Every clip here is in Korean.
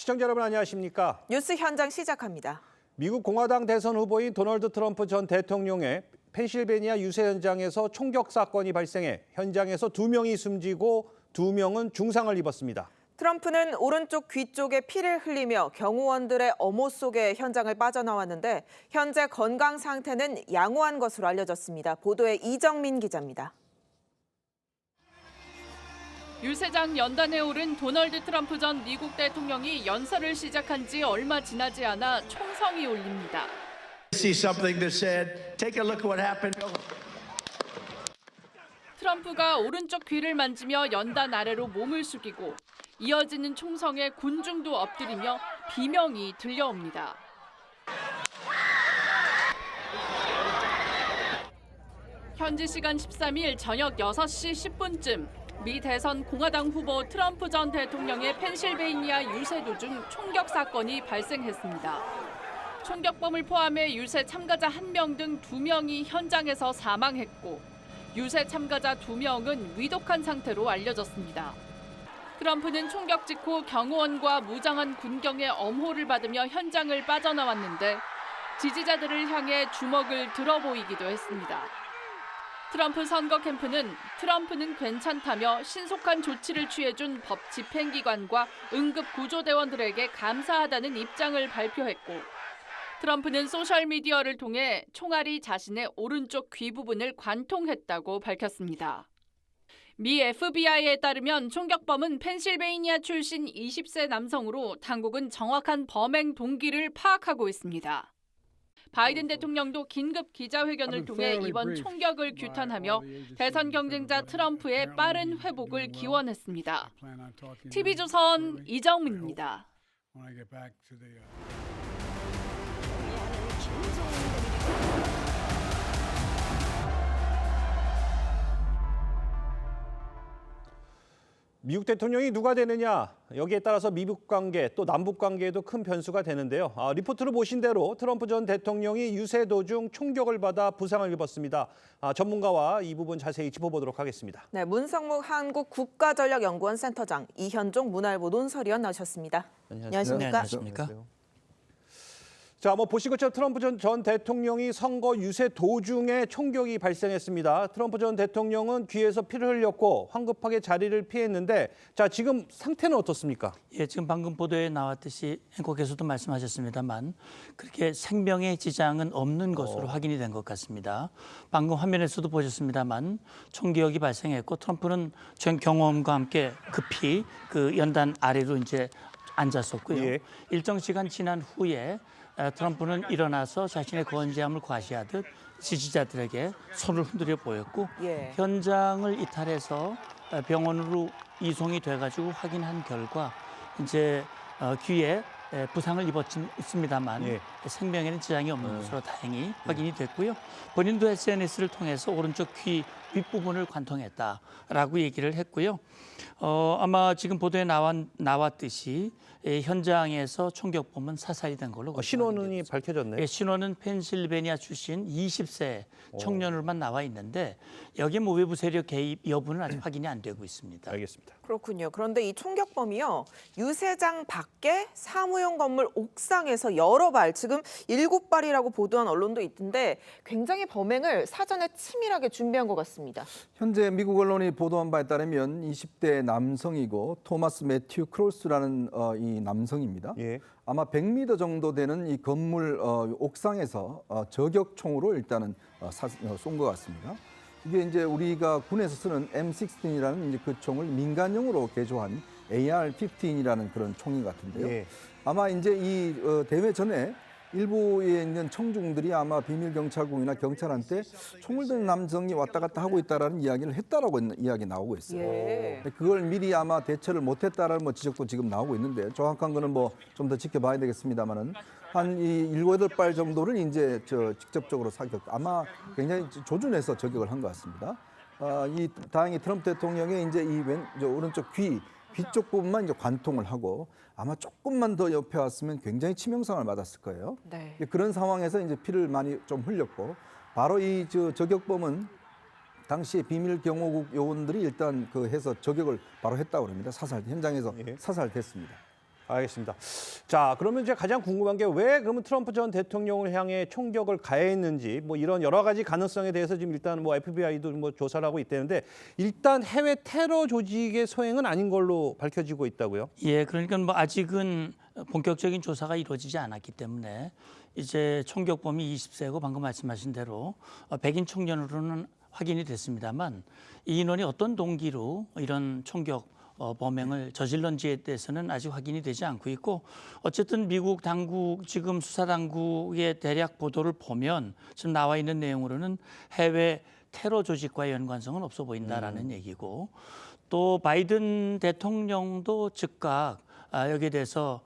시청자 여러분 안녕하십니까? 뉴스 현장 시작합니다. 미국 공화당 대선 후보인 도널드 트럼프 전 대통령의 펜실베니아 유세 현장에서 총격 사건이 발생해 현장에서 2명이 숨지고 2명은 중상을 입었습니다. 트럼프는 오른쪽 귀 쪽에 피를 흘리며 경호원들의 엄호 속에 현장을 빠져나왔는데 현재 건강 상태는 양호한 것으로 알려졌습니다. 보도에 이정민 기자입니다. 유세장 연단에 오른 도널드 트럼프 전 미국 대통령이 연설을 시작한 지 얼마 지나지 않아 총성이 울립니다. 트럼프가 오른쪽 귀를 만지며 연단 아래로 몸을 숙이고 이어지는 총성에 군중도 엎드리며 비명이 들려옵니다. 현지 시간 13일 저녁 6시 10분쯤 미 대선 공화당 후보 트럼프 전 대통령의 펜실베이니아 유세 도중 총격 사건이 발생했습니다. 총격범을 포함해 유세 참가자 1명 등 2명이 현장에서 사망했고 유세 참가자 2명은 위독한 상태로 알려졌습니다. 트럼프는 총격 직후 경호원과 무장한 군경의 엄호를 받으며 현장을 빠져나왔는데 지지자들을 향해 주먹을 들어 보이기도 했습니다. 트럼프 선거 캠프는 트럼프는 괜찮다며 신속한 조치를 취해준 법 집행기관과 응급구조대원들에게 감사하다는 입장을 발표했고 트럼프는 소셜미디어를 통해 총알이 자신의 오른쪽 귀 부분을 관통했다고 밝혔습니다. 미 FBI에 따르면 총격범은 펜실베이니아 출신 20세 남성으로 당국은 정확한 범행 동기를 파악하고 있습니다. 바이든 대통령도 긴급 기자회견을 통해 이번 총격을 규탄하며 대선 경쟁자 트럼프의 빠른 회복을 기원했습니다. TV조선 이정민입니다. 미국 대통령이 누가 되느냐, 여기에 따라서 미국 관계 또 남북 관계에도 큰 변수가 되는데요. 리포트로 보신 대로 트럼프 전 대통령이 유세 도중 총격을 받아 부상을 입었습니다. 전문가와 이 부분 자세히 짚어보도록 하겠습니다. 네, 문성묵 한국국가전략연구원 센터장, 이현종 문화일보 논설위원 나오셨습니다. 안녕하십니까? 자, 보신 것처럼 트럼프 전 대통령이 선거 유세 도중에 총격이 발생했습니다. 트럼프 전 대통령은 귀에서 피를 흘렸고 황급하게 자리를 피했는데, 자, 지금 상태는 어떻습니까? 예, 지금 방금 보도에 나왔듯이 앵커께서도 말씀하셨습니다만 그렇게 생명의 지장은 없는 것으로 확인이 된 것 같습니다. 방금 화면에서도 보셨습니다만 총격이 발생했고 트럼프는 전 경호원과 함께 급히 그 연단 아래로 이제 앉았었고요. 예. 일정 시간 지난 후에 트럼프는 일어나서 자신의 건재함을 과시하듯 지지자들에게 손을 흔들어 보였고 예. 현장을 이탈해서 병원으로 이송이 돼가지고 확인한 결과 이제 귀에 부상을 입었습니다만 예. 생명에는 지장이 없는 것으로 다행히 확인이 됐고요. 본인도 SNS를 통해서 오른쪽 귀 윗부분을 관통했다라고 얘기를 했고요. 아마 지금 보도에 나왔듯이 현장에서 총격범은 사살이 된 걸로 신원이 밝혀졌네요. 신원은 펜실베니아 출신 20세 청년으로만 나와 있는데 여기에 외부 세력 개입 여부는 아직 확인이 안 되고 있습니다. 알겠습니다. 그렇군요. 그런데 이 총격범이요, 유세장 밖에 사무용 건물 옥상에서 여러 발, 지금 7발이라고 보도한 언론도 있던데 굉장히 범행을 사전에 치밀하게 준비한 것 같습니다. 현재 미국 언론이 보도한 바에 따르면 20대 남성이고 토마스 매튜 크로스라는 이 남성입니다. 예. 아마 100m 정도 되는 이 건물 옥상에서 저격총으로 일단은 쏜 것 같습니다. 이게 이제 우리가 군에서 쓰는 M16이라는 이제 그 총을 민간용으로 개조한 AR-15이라는 그런 총인 것 같은데요. 예. 아마 이제 이 대회 전에 일부에 있는 청중들이 아마 비밀경찰국이나 경찰한테 총을 든 남성이 왔다 갔다 하고 있다라는 이야기를 했다라고 이야기 나오고 있어요. 예. 그걸 미리 아마 대처를 못했다라는 지적도 지금 나오고 있는데 정확한 거는 좀 더 지켜봐야 되겠습니다만은 한 7-8발 정도를 이제 직접적으로 사격, 아마 굉장히 조준해서 저격을 한 것 같습니다. 다행히 트럼프 대통령의 이제 오른쪽 귀 쪽 부분만 이제 관통을 하고 아마 조금만 더 옆에 왔으면 굉장히 치명상을 받았을 거예요. 네. 그런 상황에서 이제 피를 많이 좀 흘렸고 바로 이 저격범은 당시 비밀 경호국 요원들이 일단 해서 저격을 바로 했다고 합니다. 현장에서 사살됐습니다. 알겠습니다. 자, 그러면 이제 가장 궁금한 게 왜 그러면 트럼프 전 대통령을 향해 총격을 가했는지 뭐 이런 여러 가지 가능성에 대해서 지금 일단 뭐 FBI도 뭐 조사를 하고 있다는데 일단 해외 테러 조직의 소행은 아닌 걸로 밝혀지고 있다고요? 예, 그러니까 뭐 아직은 본격적인 조사가 이루어지지 않았기 때문에 이제 총격범이 20세고 방금 말씀하신 대로 백인 청년으로는 확인이 됐습니다만 이 인원이 어떤 동기로 이런 총격 범행을 저질렀지에 대해서는 아직 확인이 되지 않고 있고 어쨌든 미국 당국 지금 수사 당국의 대략 보도를 보면 지금 나와 있는 내용으로는 해외 테러 조직과의 연관성은 없어 보인다라는 얘기고 또 바이든 대통령도 즉각 여기에 대해서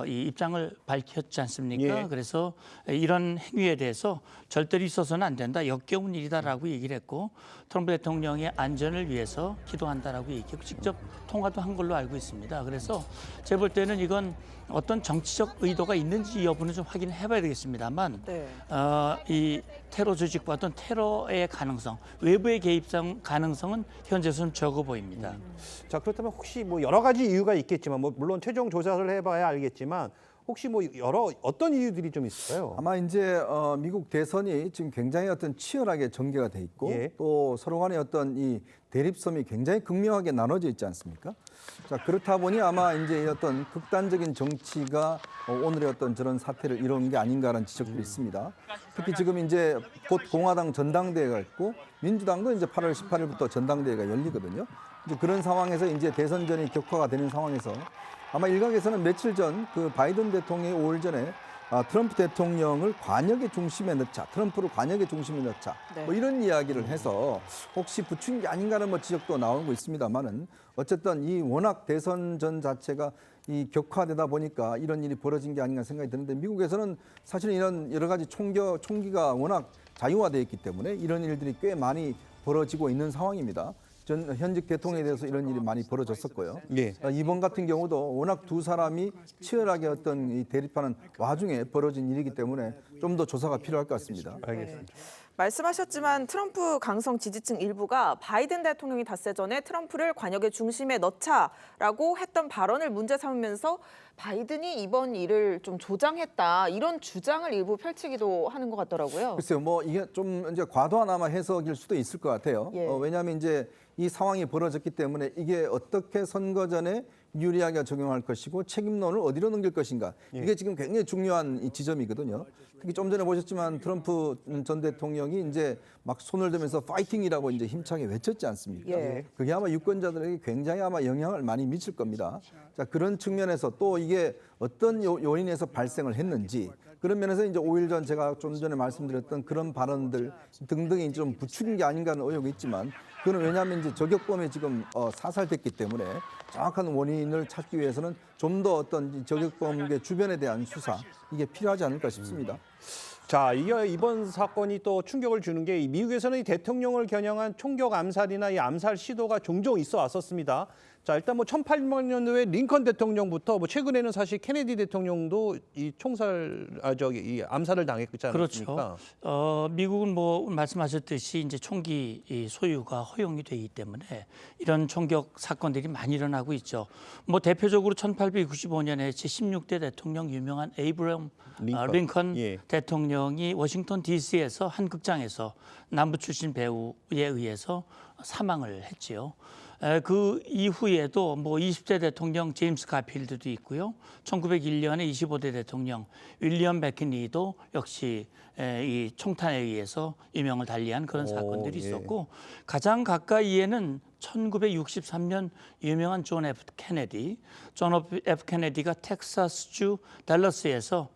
이 입장을 밝혔지 않습니까? 예. 그래서 이런 행위에 대해서 절대로 있어서는 안 된다, 역겨운 일이다라고 얘기를 했고 트럼프 대통령의 안전을 위해서 기도한다라고 얘기했고 직접 통화도 한 걸로 알고 있습니다. 그래서 제가 볼 때는 이건 어떤 정치적 의도가 있는지 여부는 좀 확인해봐야 되겠습니다만 네. 이 테러 조직과 어떤 테러의 가능성, 외부의 개입 가능성은 현재로서는 적어 보입니다. 자, 그렇다면 혹시 뭐 여러 가지 이유가 있겠지만 뭐 물론 최종 조사를 해봐야 알겠지만 혹시 뭐 여러 어떤 이유들이 좀 있을까요? 아마 이제 미국 대선이 지금 굉장히 어떤 치열하게 전개가 돼 있고 예. 또 서로 간의 어떤 이 대립섬이 굉장히 극명하게 나눠져 있지 않습니까? 자, 그렇다 보니 아마 이제 어떤 극단적인 정치가 오늘의 어떤 저런 사태를 이룬 게 아닌가라는 지적들이 있습니다. 특히 지금 이제 곧 공화당 전당대회가 있고 민주당도 이제 8월 18일부터 전당대회가 열리거든요. 이제 그런 상황에서 이제 대선전이 격화가 되는 상황에서 아마 일각에서는 며칠 전 그 바이든 대통령이 5일 전에 트럼프 대통령을 관역의 중심에 넣자, 트럼프를 관역의 중심에 넣자, 네. 뭐 이런 이야기를 해서 혹시 부추긴 게 아닌가는 뭐 지적도 나오고 있습니다만은 어쨌든 이 워낙 대선전 자체가 이 격화되다 보니까 이런 일이 벌어진 게 아닌가 생각이 드는데 미국에서는 사실 이런 여러 가지 총기가 워낙 자유화되어 있기 때문에 이런 일들이 꽤 많이 벌어지고 있는 상황입니다. 전 현직 대통령에 대해서 이런 일이 많이 벌어졌었고요. 예. 이번 같은 경우도 워낙 두 사람이 치열하게 어떤 이 대립하는 와중에 벌어진 일이기 때문에 좀 더 조사가 필요할 것 같습니다. 알겠습니다. 말씀하셨지만 트럼프 강성 지지층 일부가 바이든 대통령이 닷새 전에 트럼프를 관역의 중심에 넣자라고 했던 발언을 문제 삼으면서 바이든이 이번 일을 좀 조장했다 이런 주장을 일부 펼치기도 하는 것 같더라고요. 글쎄요, 뭐 이게 좀 이제 과도한 아마 해석일 수도 있을 것 같아요. 예. 왜냐하면 이제 이 상황이 벌어졌기 때문에 이게 어떻게 선거 전에 유리하게 적용할 것이고 책임론을 어디로 넘길 것인가 이게 지금 굉장히 중요한 이 지점이거든요. 특히 좀 전에 보셨지만 트럼프 전 대통령이 이제 막 손을 들면서 파이팅이라고 이제 힘차게 외쳤지 않습니까? 예. 그게 아마 유권자들에게 굉장히 아마 영향을 많이 미칠 겁니다. 자, 그런 측면에서 또 이게 어떤 요인에서 발생을 했는지 그런 면에서 이제 5일 전 제가 좀 전에 말씀드렸던 그런 발언들 등등이 좀 부추긴 게 아닌가 하는 의혹이 있지만 그건 왜냐하면 이제 저격범이 지금 사살됐기 때문에 정확한 원인을 찾기 위해서는 좀 더 어떤 저격범의 주변에 대한 수사 이게 필요하지 않을까 싶습니다. 자, 이게 이번 사건이 또 충격을 주는 게 미국에서는 이 대통령을 겨냥한 총격 암살이나 이 암살 시도가 종종 있어 왔었습니다. 자, 일단 뭐 1800년도에 링컨 대통령부터 뭐 최근에는 사실 케네디 대통령도 이 이 암살을 당했지 않습니까? 그렇죠. 미국은 뭐 말씀하셨듯이 이제 총기 소유가 허용이 되기 때문에 이런 총격 사건들이 많이 일어나고 있죠. 뭐 대표적으로 1895년에 제16대 대통령 유명한 에이브럼 링컨 예. 대통령이 워싱턴 D.C.에서 한 극장에서 남부 출신 배우에 의해서 사망을 했지요. 그 이후에도 뭐 20대 대통령 제임스 가필드도 있고요. 1901년에 25대 대통령 윌리엄 베키니도 역시 이 총탄에 의해서 유명을 달리한 그런 사건들이 예. 있었고 가장 가까이에는 1963년 유명한 존 F 케네디가 텍사스주 댈러스에서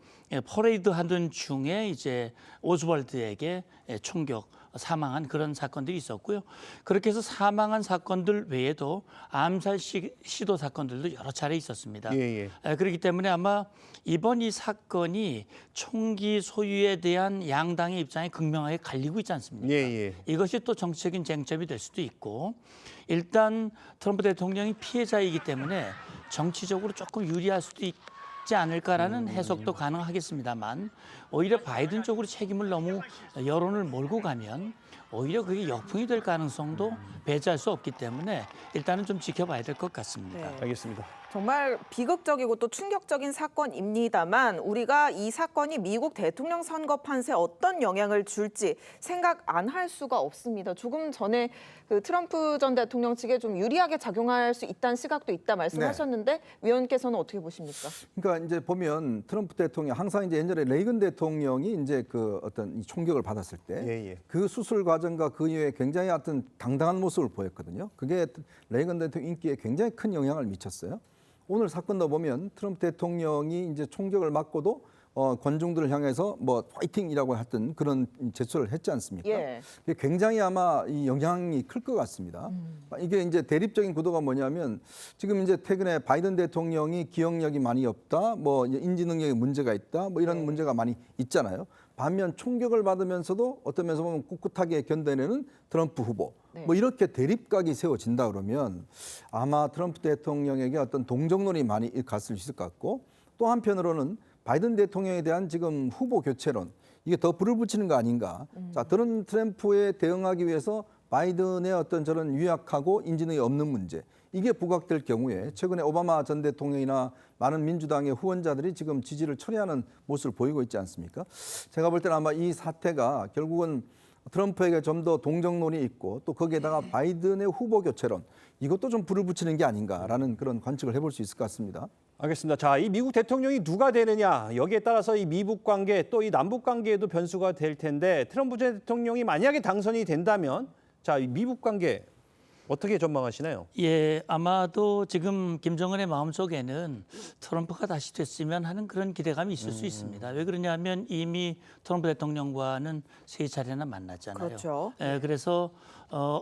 퍼레이드 하던 중에 이제 오즈월드에게 총격 사망한 그런 사건들이 있었고요. 그렇게 해서 사망한 사건들 외에도 암살 시도 사건들도 여러 차례 있었습니다. 예, 그렇기 때문에 아마 이번 이 사건이 총기 소유에 대한 양당의 입장이 극명하게 갈리고 있지 않습니까? 예. 이것이 또 정치적인 쟁점이 될 수도 있고 일단 트럼프 대통령이 피해자이기 때문에 정치적으로 조금 유리할 수도 있지 않을까라는 해석도 가능하겠습니다만 오히려 바이든 쪽으로 책임을 너무 여론을 몰고 가면 오히려 그게 역풍이 될 가능성도 배제할 수 없기 때문에 일단은 좀 지켜봐야 될 것 같습니다. 네. 알겠습니다. 정말 비극적이고 또 충격적인 사건입니다만 우리가 이 사건이 미국 대통령 선거 판세에 어떤 영향을 줄지 생각 안 할 수가 없습니다. 조금 전에 그 트럼프 전 대통령 측에 좀 유리하게 작용할 수 있다는 시각도 있다 말씀하셨는데 위원께서는 어떻게 보십니까? 그러니까 이제 보면 트럼프 대통령 항상 이제 옛날에 레이건 대통령이 이제 그 어떤 이 총격을 받았을 때 예. 그 수술 과정과 그 이후에 굉장히 어떤 당당한 모습을 보였거든요. 그게 레이건 대통령 인기에 굉장히 큰 영향을 미쳤어요. 오늘 사건도 보면 트럼프 대통령이 이제 총격을 맞고도 관중들을 향해서 뭐 파이팅이라고 했던 그런 제스처를 했지 않습니까? 예. 이게 굉장히 아마 이 영향이 클 것 같습니다. 이게 이제 대립적인 구도가 뭐냐면 지금 이제 최근에 바이든 대통령이 기억력이 많이 없다, 뭐 인지 능력에 문제가 있다, 뭐 이런 문제가 많이 있잖아요. 반면 총격을 받으면서도 어떤 면에서 보면 꿋꿋하게 견뎌내는 트럼프 후보. 뭐 이렇게 대립각이 세워진다 그러면 아마 트럼프 대통령에게 어떤 동정론이 많이 갔을 수 있을 것 같고 또 한편으로는 바이든 대통령에 대한 지금 후보 교체론 이게 더 불을 붙이는 거 아닌가. 자, 그런 트럼프에 대응하기 위해서 바이든의 어떤 저런 유약하고 인지능이 없는 문제 이게 부각될 경우에 최근에 오바마 전 대통령이나 많은 민주당의 후원자들이 지금 지지를 철회하는 모습을 보이고 있지 않습니까? 제가 볼 때는 아마 이 사태가 결국은 트럼프에게 좀 더 동정론이 있고 또 거기에다가 바이든의 후보 교체론 이것도 좀 불을 붙이는 게 아닌가라는 그런 관측을 해볼 수 있을 것 같습니다. 알겠습니다. 자, 이 미국 대통령이 누가 되느냐 여기에 따라서 이 미북 관계 또 이 남북 관계에도 변수가 될 텐데 트럼프 전 대통령이 만약에 당선이 된다면 자, 이 미북 관계 어떻게 전망하시나요? 예, 아마도 지금 김정은의 마음속에는 트럼프가 다시 됐으면 하는 그런 기대감이 있을 수 있습니다. 왜 그러냐면 이미 트럼프 대통령과는 3차례나 만났잖아요. 그렇죠. 예, 그래서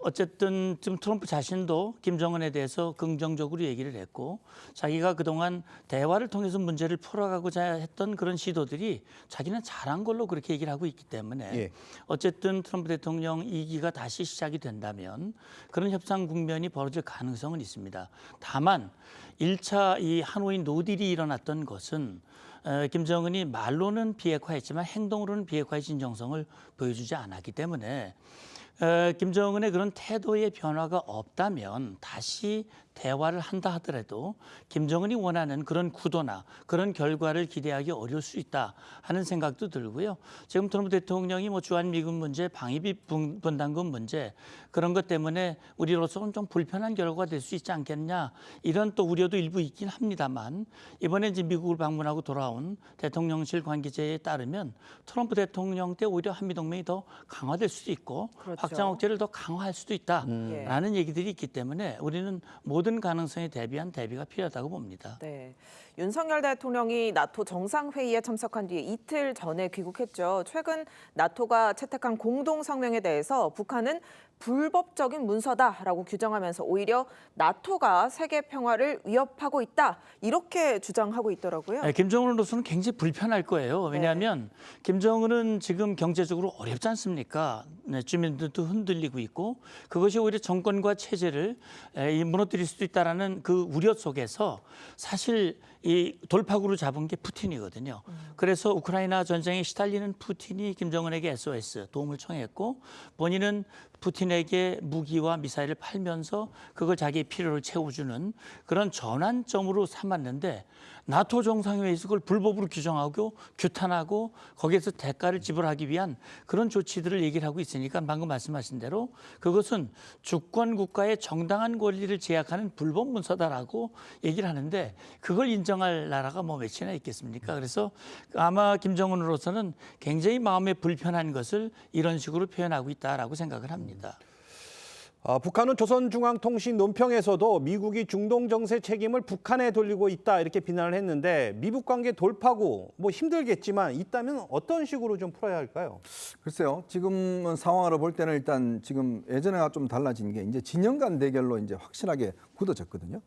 어쨌든 지금 트럼프 자신도 김정은에 대해서 긍정적으로 얘기를 했고 자기가 그동안 대화를 통해서 문제를 풀어가고자 했던 그런 시도들이 자기는 잘한 걸로 그렇게 얘기를 하고 있기 때문에 예. 어쨌든 트럼프 대통령 2기가 다시 시작이 된다면 그런 협상 국면이 벌어질 가능성은 있습니다. 다만 1차 이 하노이 노딜이 일어났던 것은 김정은이 말로는 비핵화했지만 행동으로는 비핵화의 진정성을 보여주지 않았기 때문에 김정은의 그런 태도의 변화가 없다면 다시 대화를 한다 하더라도 김정은이 원하는 그런 구도나 그런 결과를 기대하기 어려울 수 있다 하는 생각도 들고요. 지금 트럼프 대통령이 뭐 주한미군 문제, 방위비 분담금 문제 그런 것 때문에 우리로서는 좀 불편한 결과가 될 수 있지 않겠냐 이런 또 우려도 일부 있긴 합니다만 이번에 이제 미국을 방문하고 돌아온 대통령실 관계자에 따르면 트럼프 대통령 때 오히려 한미동맹이 더 강화될 수도 있고 그렇죠. 확장 억제를 더 강화할 수도 있다라는 얘기들이 있기 때문에 우리는 모든 가능성에 대비한 대비가 필요하다고 봅니다. 네. 윤석열 대통령이 나토 정상회의에 참석한 뒤에 이틀 전에 귀국했죠. 최근 나토가 채택한 공동 성명에 대해서 북한은 불법적인 문서다라고 규정하면서 오히려 나토가 세계 평화를 위협하고 있다 이렇게 주장하고 있더라고요. 네, 김정은으로서는 굉장히 불편할 거예요. 왜냐하면 김정은은 지금 경제적으로 어렵지 않습니까? 네, 주민들도 흔들리고 있고 그것이 오히려 정권과 체제를 무너뜨릴 수도 있다라는 그 우려 속에서 사실 이 돌파구를 잡은 게 푸틴이거든요. 그래서 우크라이나 전쟁에 시달리는 푸틴이 김정은에게 SOS 도움을 청했고 본인은 푸틴에게 무기와 미사일을 팔면서 그걸 자기의 필요를 채워주는 그런 전환점으로 삼았는데 나토 정상회의에서 그걸 불법으로 규정하고 규탄하고 거기에서 대가를 지불하기 위한 그런 조치들을 얘기를 하고 있으니까 방금 말씀하신 대로 그것은 주권 국가의 정당한 권리를 제약하는 불법 문서다라고 얘기를 하는데 그걸 인정할 나라가 뭐 몇이나 있겠습니까? 그래서 아마 김정은으로서는 굉장히 마음에 불편한 것을 이런 식으로 표현하고 있다라고 생각을 합니다. 북한은 조선중앙통신 논평에서도 미국이 중동 정세 책임을 북한에 돌리고 있다 이렇게 비난을 했는데 미북 관계 돌파구 뭐 힘들겠지만 있다면 어떤 식으로 좀 풀어야 할까요? 글쎄요. 지금 상황으로 볼 때는 일단 지금 예전에와 좀 달라진 게 이제 진영 간 대결로 이제 확실하게 굳어졌거든요.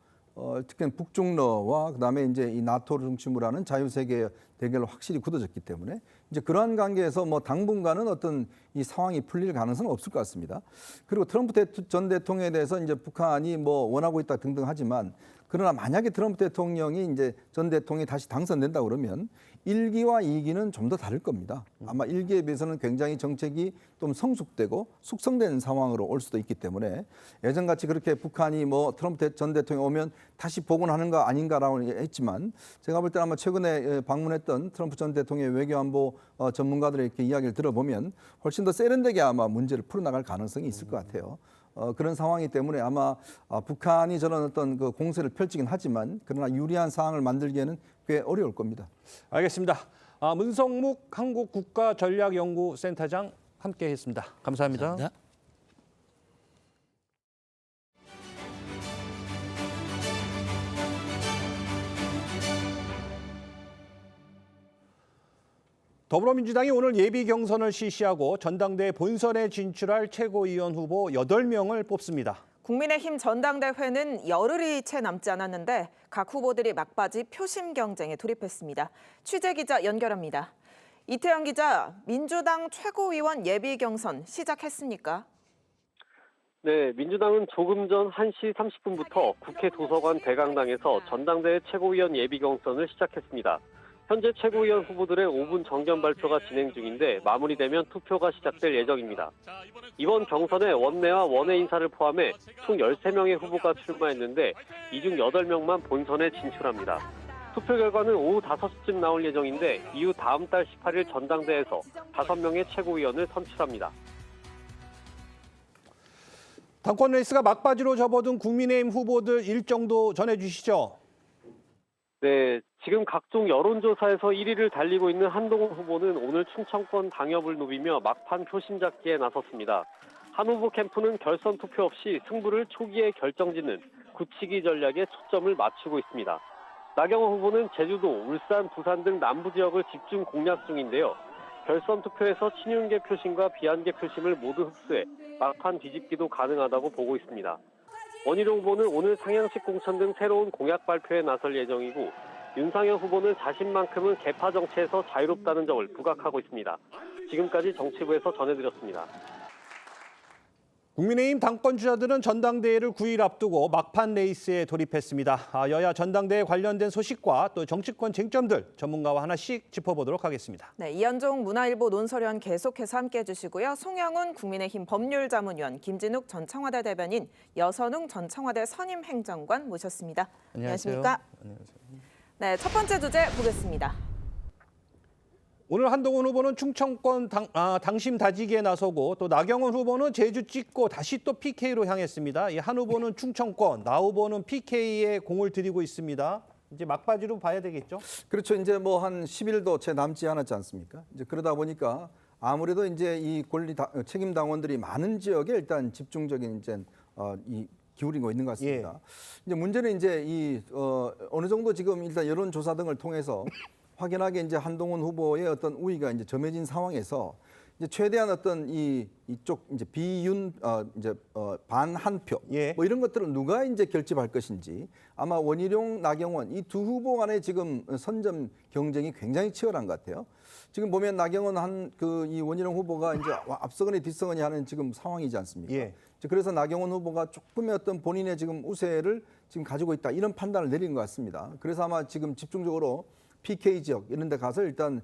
특히 북중러와 그다음에 이제 이 나토를 중심으로 하는 자유세계 대결로 확실히 굳어졌기 때문에 이제 그러한 관계에서 뭐 당분간은 어떤 이 상황이 풀릴 가능성은 없을 것 같습니다. 그리고 트럼프 전 대통령에 대해서 이제 북한이 뭐 원하고 있다 등등 하지만 그러나 만약에 트럼프 대통령이 이제 전 대통령이 다시 당선된다 그러면 1기와 2기는 좀 더 다를 겁니다. 아마 1기에 비해서는 굉장히 정책이 좀 성숙되고 숙성된 상황으로 올 수도 있기 때문에 예전같이 그렇게 북한이 뭐 트럼프 전 대통령이 오면 다시 복원하는 거 아닌가라고 했지만 제가 볼 때 아마 최근에 방문했던 트럼프 전 대통령의 외교안보 전문가들의 이렇게 이야기를 들어보면 훨씬 더 세련되게 아마 문제를 풀어나갈 가능성이 있을 것 같아요. 그런 상황이기 때문에 아마 북한이 저런 어떤 그 공세를 펼치긴 하지만 그러나 유리한 상황을 만들기에는 꽤 어려울 겁니다. 알겠습니다. 문성묵 한국국가전략연구센터장 함께했습니다. 감사합니다. 감사합니다. 더불어민주당이 오늘 예비 경선을 실시하고 전당대회 본선에 진출할 최고위원 후보 8명을 뽑습니다. 국민의힘 전당대회는 열흘이 채 남지 않았는데 각 후보들이 막바지 표심 경쟁에 돌입했습니다. 취재기자 연결합니다. 이태영 기자, 민주당 최고위원 예비 경선 시작했습니까? 네, 민주당은 조금 전 1시 30분부터 국회 도서관 대강당에서 전당대회 최고위원 예비 경선을 시작했습니다. 현재 최고위원 후보들의 5분 정견 발표가 진행 중인데 마무리되면 투표가 시작될 예정입니다. 이번 경선에 원내와 원외 인사를 포함해 총 13명의 후보가 출마했는데 이 중 8명만 본선에 진출합니다. 투표 결과는 오후 5시쯤 나올 예정인데 이후 다음 달 18일 전당대회에서 5명의 최고위원을 선출합니다. 당권 레이스가 막바지로 접어든 국민의힘 후보들 일정도 전해주시죠. 네, 지금 각종 여론조사에서 1위를 달리고 있는 한동훈 후보는 오늘 충청권 당협을 누비며 막판 표심 잡기에 나섰습니다. 한 후보 캠프는 결선 투표 없이 승부를 초기에 결정짓는 굳히기 전략에 초점을 맞추고 있습니다. 나경원 후보는 제주도, 울산, 부산 등 남부 지역을 집중 공략 중인데요. 결선 투표에서 친윤계 표심과 비한계 표심을 모두 흡수해 막판 뒤집기도 가능하다고 보고 있습니다. 원희룡 후보는 오늘 상향식 공천 등 새로운 공약 발표에 나설 예정이고 윤상현 후보는 자신만큼은 계파 정치에서 자유롭다는 점을 부각하고 있습니다. 지금까지 정치부에서 전해드렸습니다. 국민의힘 당권 주자들은 전당대회를 9일 앞두고 막판 레이스에 돌입했습니다. 여야 전당대회 관련된 소식과 또 정치권 쟁점들 전문가와 하나씩 짚어보도록 하겠습니다. 네, 이현종 문화일보 논설위원 계속해서 함께해 주시고요. 송영훈 국민의힘 법률자문위원, 김진욱 전 청와대 대변인, 여선웅 전 청와대 선임행정관 모셨습니다. 안녕하세요. 안녕하십니까? 안녕하세요. 네, 첫 번째 주제 보겠습니다. 오늘 한동훈 후보는 충청권 당심 다지기에 나서고 또 나경원 후보는 제주 찍고 다시 또 PK로 향했습니다. 이 한 후보는 충청권, 나 후보는 PK에 공을 들이고 있습니다. 이제 막바지로 봐야 되겠죠? 그렇죠. 이제 뭐 한 10일도 채 남지 않았지 않습니까? 이제 그러다 보니까 아무래도 이제 이 책임 당원들이 많은 지역에 일단 집중적인 이제 이 기울이고 있는 것 같습니다. 이제 문제는 이제 이 어느 정도 지금 일단 여론조사 등을 통해서 확연하게 이제 한동훈 후보의 어떤 우위가 이제 점해진 상황에서 이제 최대한 어떤 이쪽 이제 비윤 반 한 표 뭐 이런 것들은 누가 이제 결집할 것인지 아마 원희룡, 나경원 이 두 후보 간의 지금 선점 경쟁이 굉장히 치열한 것 같아요. 지금 보면 나경원 이 원희룡 후보가 이제 앞서거니 뒤서거니 하는 지금 상황이지 않습니까? 그래서 나경원 후보가 조금의 어떤 본인의 지금 우세를 지금 가지고 있다 이런 판단을 내린 것 같습니다. 그래서 아마 지금 집중적으로 PK 지역 이런 데 가서 일단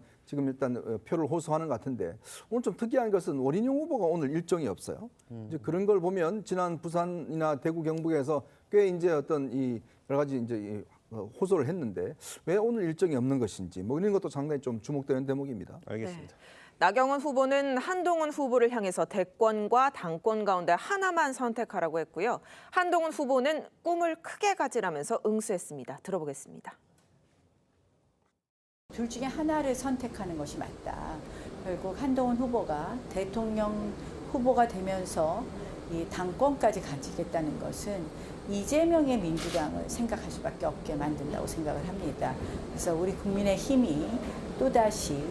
표를 호소하는 것 같은데 오늘 좀 특이한 것은 원희룡 후보가 오늘 일정이 없어요. 이제 그런 걸 보면 지난 부산이나 대구 경북에서 꽤 이제 어떤 이 여러 가지 이제 호소를 했는데 왜 오늘 일정이 없는 것인지 뭐 이런 것도 상당히 좀 주목되는 대목입니다. 알겠습니다. 네. 나경원 후보는 한동훈 후보를 향해서 대권과 당권 가운데 하나만 선택하라고 했고요. 한동훈 후보는 꿈을 크게 가지라면서 응수했습니다. 들어보겠습니다. 둘 중에 하나를 선택하는 것이 맞다. 결국 한동훈 후보가 대통령 후보가 되면서 이 당권까지 가지겠다는 것은 이재명의 민주당을 생각할 수밖에 없게 만든다고 생각을 합니다. 그래서 우리 국민의힘이 또다시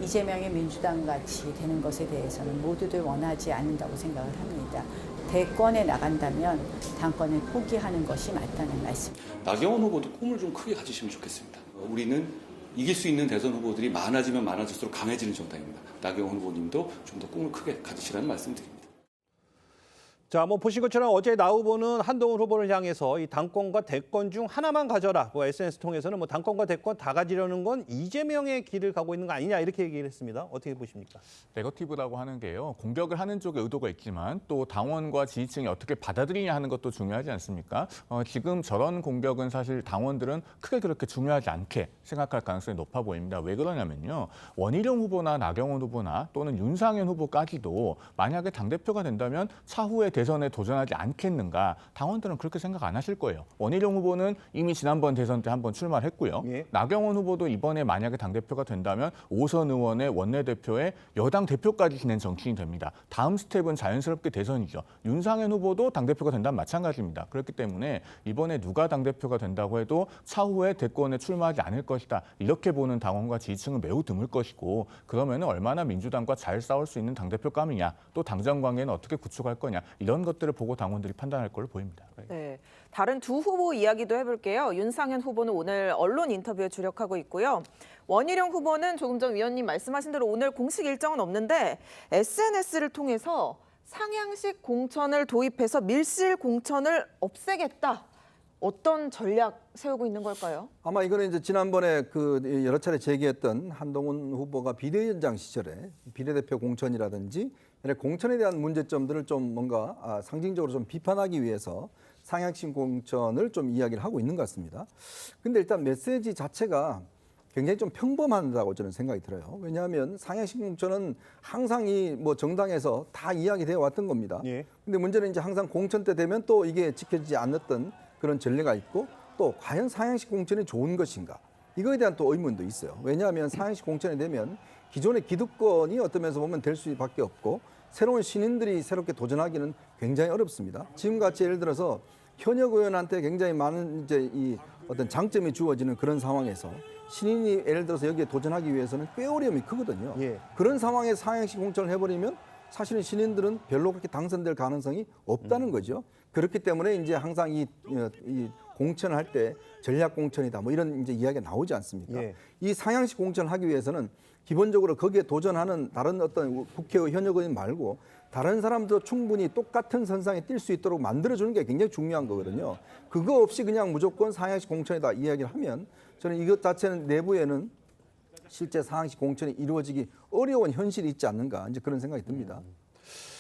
이재명의 민주당 같이 되는 것에 대해서는 모두들 원하지 않는다고 생각을 합니다. 대권에 나간다면 당권을 포기하는 것이 맞다는 말씀입니다. 나경원 후보도 꿈을 좀 크게 가지시면 좋겠습니다. 우리는 이길 수 있는 대선 후보들이 많아지면 많아질수록 강해지는 정당입니다. 나경원 후보님도 좀 더 꿈을 크게 가지시라는 말씀을 드립니다. 자, 뭐 보신 것처럼 어제 나 후보는 한동훈 후보를 향해서 이 당권과 대권 중 하나만 가져라. 뭐 SNS 통해서는 뭐 당권과 대권 다 가지려는 건 이재명의 길을 가고 있는 거 아니냐 이렇게 얘기를 했습니다. 어떻게 보십니까? 네거티브라고 하는 게요. 공격을 하는 쪽에 의도가 있지만 또 당원과 지지층이 어떻게 받아들이냐 하는 것도 중요하지 않습니까? 지금 저런 공격은 사실 당원들은 크게 그렇게 중요하지 않게 생각할 가능성이 높아 보입니다. 왜 그러냐면요. 원희룡 후보나 나경원 후보나 또는 윤상현 후보까지도 만약에 당대표가 된다면 차후에 대선에 도전하지 않겠는가? 당원들은 그렇게 생각 안 하실 거예요. 원희룡 후보는 이미 지난번 대선 때 한번 출마를 했고요. 예. 나경원 후보도 이번에 만약에 당대표가 된다면 5선 의원의 원내대표의 여당 대표까지 지낸 정치인이 됩니다. 다음 스텝은 자연스럽게 대선이죠. 윤상현 후보도 당대표가 된다면 마찬가지입니다. 그렇기 때문에 이번에 누가 당대표가 된다고 해도 차후에 대권에 출마하지 않을 것이다. 이렇게 보는 당원과 지지층은 매우 드물 것이고 그러면 얼마나 민주당과 잘 싸울 수 있는 당대표감이냐 또 당정 관계는 어떻게 구축할 거냐 이런 것들을 보고 당원들이 판단할 걸로 보입니다. 네, 다른 두 후보 이야기도 해볼게요. 윤상현 후보는 오늘 언론 인터뷰에 주력하고 있고요. 원희룡 후보는 조금 전 위원님 말씀하신 대로 오늘 공식 일정은 없는데 SNS를 통해서 상향식 공천을 도입해서 밀실 공천을 없애겠다. 어떤 전략 세우고 있는 걸까요? 아마 이거는 이제 지난번에 그 여러 차례 제기했던 한동훈 후보가 비대위원장 시절에 비례대표 공천이라든지 이런 공천에 대한 문제점들을 좀 뭔가 상징적으로 좀 비판하기 위해서 상향식 공천을 좀 이야기를 하고 있는 것 같습니다. 근데 일단 메시지 자체가 굉장히 좀 평범하다고 저는 생각이 들어요. 왜냐하면 상향식 공천은 항상 이 뭐 정당에서 다 이야기되어 왔던 겁니다. 예. 근데 문제는 이제 항상 공천 때 되면 또 이게 지켜지지 않았던 그런 전례가 있고 또 과연 상향식 공천이 좋은 것인가? 이거에 대한 또 의문도 있어요. 왜냐하면 상향식 공천이 되면 기존의 기득권이 어떤 면에서 보면 될 수밖에 없고 새로운 신인들이 새롭게 도전하기는 굉장히 어렵습니다. 지금같이 예를 들어서 현역 의원한테 굉장히 많은 이제 이 어떤 장점이 주어지는 그런 상황에서 신인이 예를 들어서 여기에 도전하기 위해서는 꽤 어려움이 크거든요. 예. 그런 상황에 상향식 공천을 해버리면 사실은 신인들은 별로 그렇게 당선될 가능성이 없다는 거죠. 그렇기 때문에 이제 항상 이 공천을 할 때 전략 공천이다 뭐 이런 이제 이야기가 나오지 않습니까? 예. 이 상향식 공천을 하기 위해서는 기본적으로 거기에 도전하는 다른 어떤 국회의 현역 의원 말고 다른 사람도 충분히 똑같은 선상에 뛸 수 있도록 만들어주는 게 굉장히 중요한 거거든요. 그거 없이 그냥 무조건 상향식 공천이다 이야기를 하면 저는 이것 자체는 내부에는 실제 상향식 공천이 이루어지기 어려운 현실이 있지 않는가 이제 그런 생각이 듭니다.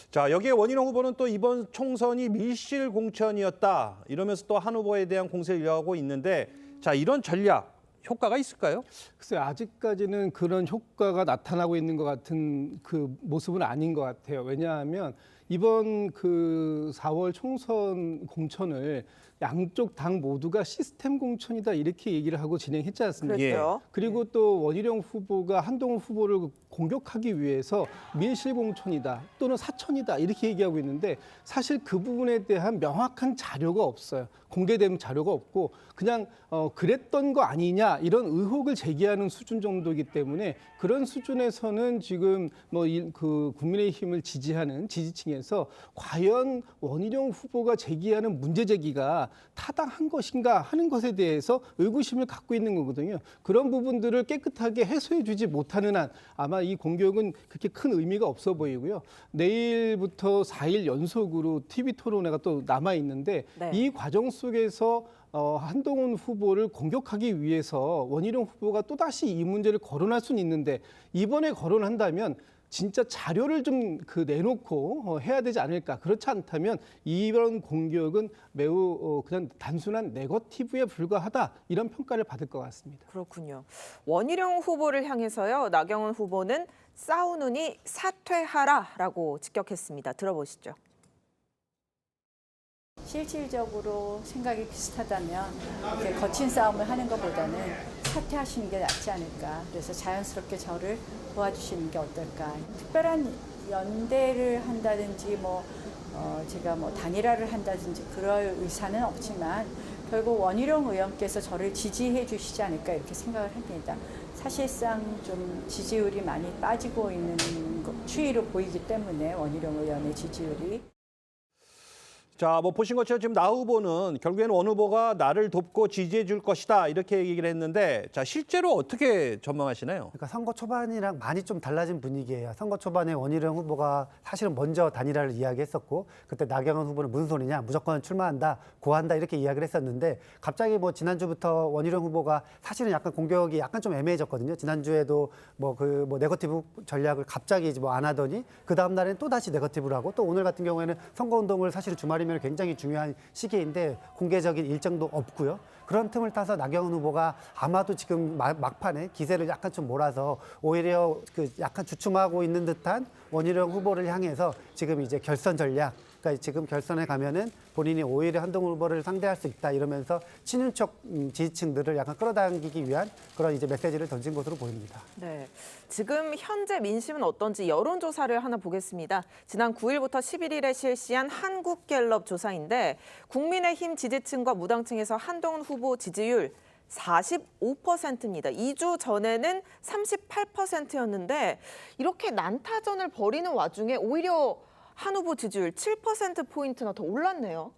자, 여기에 원희룡 후보는 또 이번 총선이 밀실 공천이었다 이러면서 또 한 후보에 대한 공세를 이어가고 있는데 자, 이런 전략 효과가 있을까요? 글쎄요, 아직까지는 그런 효과가 나타나고 있는 것 같은 그 모습은 아닌 것 같아요. 왜냐하면 이번 그 4월 총선 공천을 양쪽 당 모두가 시스템 공천이다 이렇게 얘기를 하고 진행했지 않습니까? 그랬죠. 그리고 또 원희룡 후보가 한동훈 후보를 공격하기 위해서 밀실 공천이다 또는 사천이다 이렇게 얘기하고 있는데 사실 그 부분에 대한 명확한 자료가 없어요. 공개된 자료가 없고 그냥 그랬던 거 아니냐 이런 의혹을 제기하는 수준 정도이기 때문에 그런 수준에서는 지금 뭐 그 국민의힘을 지지하는 지지층에서 과연 원희룡 후보가 제기하는 문제 제기가 타당한 것인가 하는 것에 대해서 의구심을 갖고 있는 거거든요. 그런 부분들을 깨끗하게 해소해 주지 못하는 한 아마 이 공격은 그렇게 큰 의미가 없어 보이고요. 내일부터 4일 연속으로 TV 토론회가 또 남아 있는데 네. 이 과정 속에서 한동훈 후보를 공격하기 위해서 원희룡 후보가 또다시 이 문제를 거론할 수는 있는데 이번에 거론한다면 진짜 자료를 좀 내놓고 해야 되지 않을까. 그렇지 않다면 이런 공격은 매우 그냥 단순한 네거티브에 불과하다. 이런 평가를 받을 것 같습니다. 그렇군요. 원희룡 후보를 향해서요. 나경원 후보는 싸우느니 사퇴하라라고 직격했습니다. 들어보시죠. 실질적으로 생각이 비슷하다면 이렇게 거친 싸움을 하는 것보다는 사퇴하시는 게 낫지 않을까. 그래서 자연스럽게 저를 도와주시는 게 어떨까. 특별한 연대를 한다든지 제가 단일화를 한다든지 그럴 의사는 없지만 결국 원희룡 의원께서 저를 지지해 주시지 않을까 이렇게 생각을 합니다. 사실상 좀 지지율이 많이 빠지고 있는 추이로 보이기 때문에 원희룡 의원의 지지율이. 자, 뭐 보신 것처럼 지금 나 후보는 결국에는 원 후보가 나를 돕고 지지해 줄 것이다 이렇게 얘기를 했는데 자, 실제로 어떻게 전망하시나요? 그러니까 선거 초반이랑 많이 좀 달라진 분위기예요. 선거 초반에 원희룡 후보가 사실은 먼저 단일화를 이야기했었고 그때 나경원 후보는 무슨 소리냐 무조건 출마한다 고한다 이렇게 이야기를 했었는데 갑자기 뭐 지난주부터 원희룡 후보가 사실은 약간 공격이 약간 좀 애매해졌거든요. 지난주에도 뭐 네거티브 전략을 갑자기 뭐 안 하더니 그 다음 날에는 또 다시 네거티브를 하고 또 오늘 같은 경우에는 선거운동을 사실은 주말이면 굉장히 중요한 시기인데 공개적인 일정도 없고요. 그런 틈을 타서 나경원 후보가 아마도 지금 막판에 기세를 약간 좀 몰아서 오히려 그 약간 주춤하고 있는 듯한 원희룡 후보를 향해서 지금 이제 결선 전략, 그러니까 지금 결선에 가면은 본인이 오히려 한동훈 후보를 상대할 수 있다 이러면서 친윤척 지지층들을 약간 끌어당기기 위한 그런 이제 메시지를 던진 것으로 보입니다. 네, 지금 현재 민심은 어떤지 여론조사를 하나 보겠습니다. 지난 9일부터 11일에 실시한 한국갤럽 조사인데 국민의힘 지지층과 무당층에서 한동훈 후보 지지율 45%입니다. 2주 전에는 38%였는데 이렇게 난타전을 벌이는 와중에 오히려 한 후보 지지율 7%포인트나 더 올랐네요.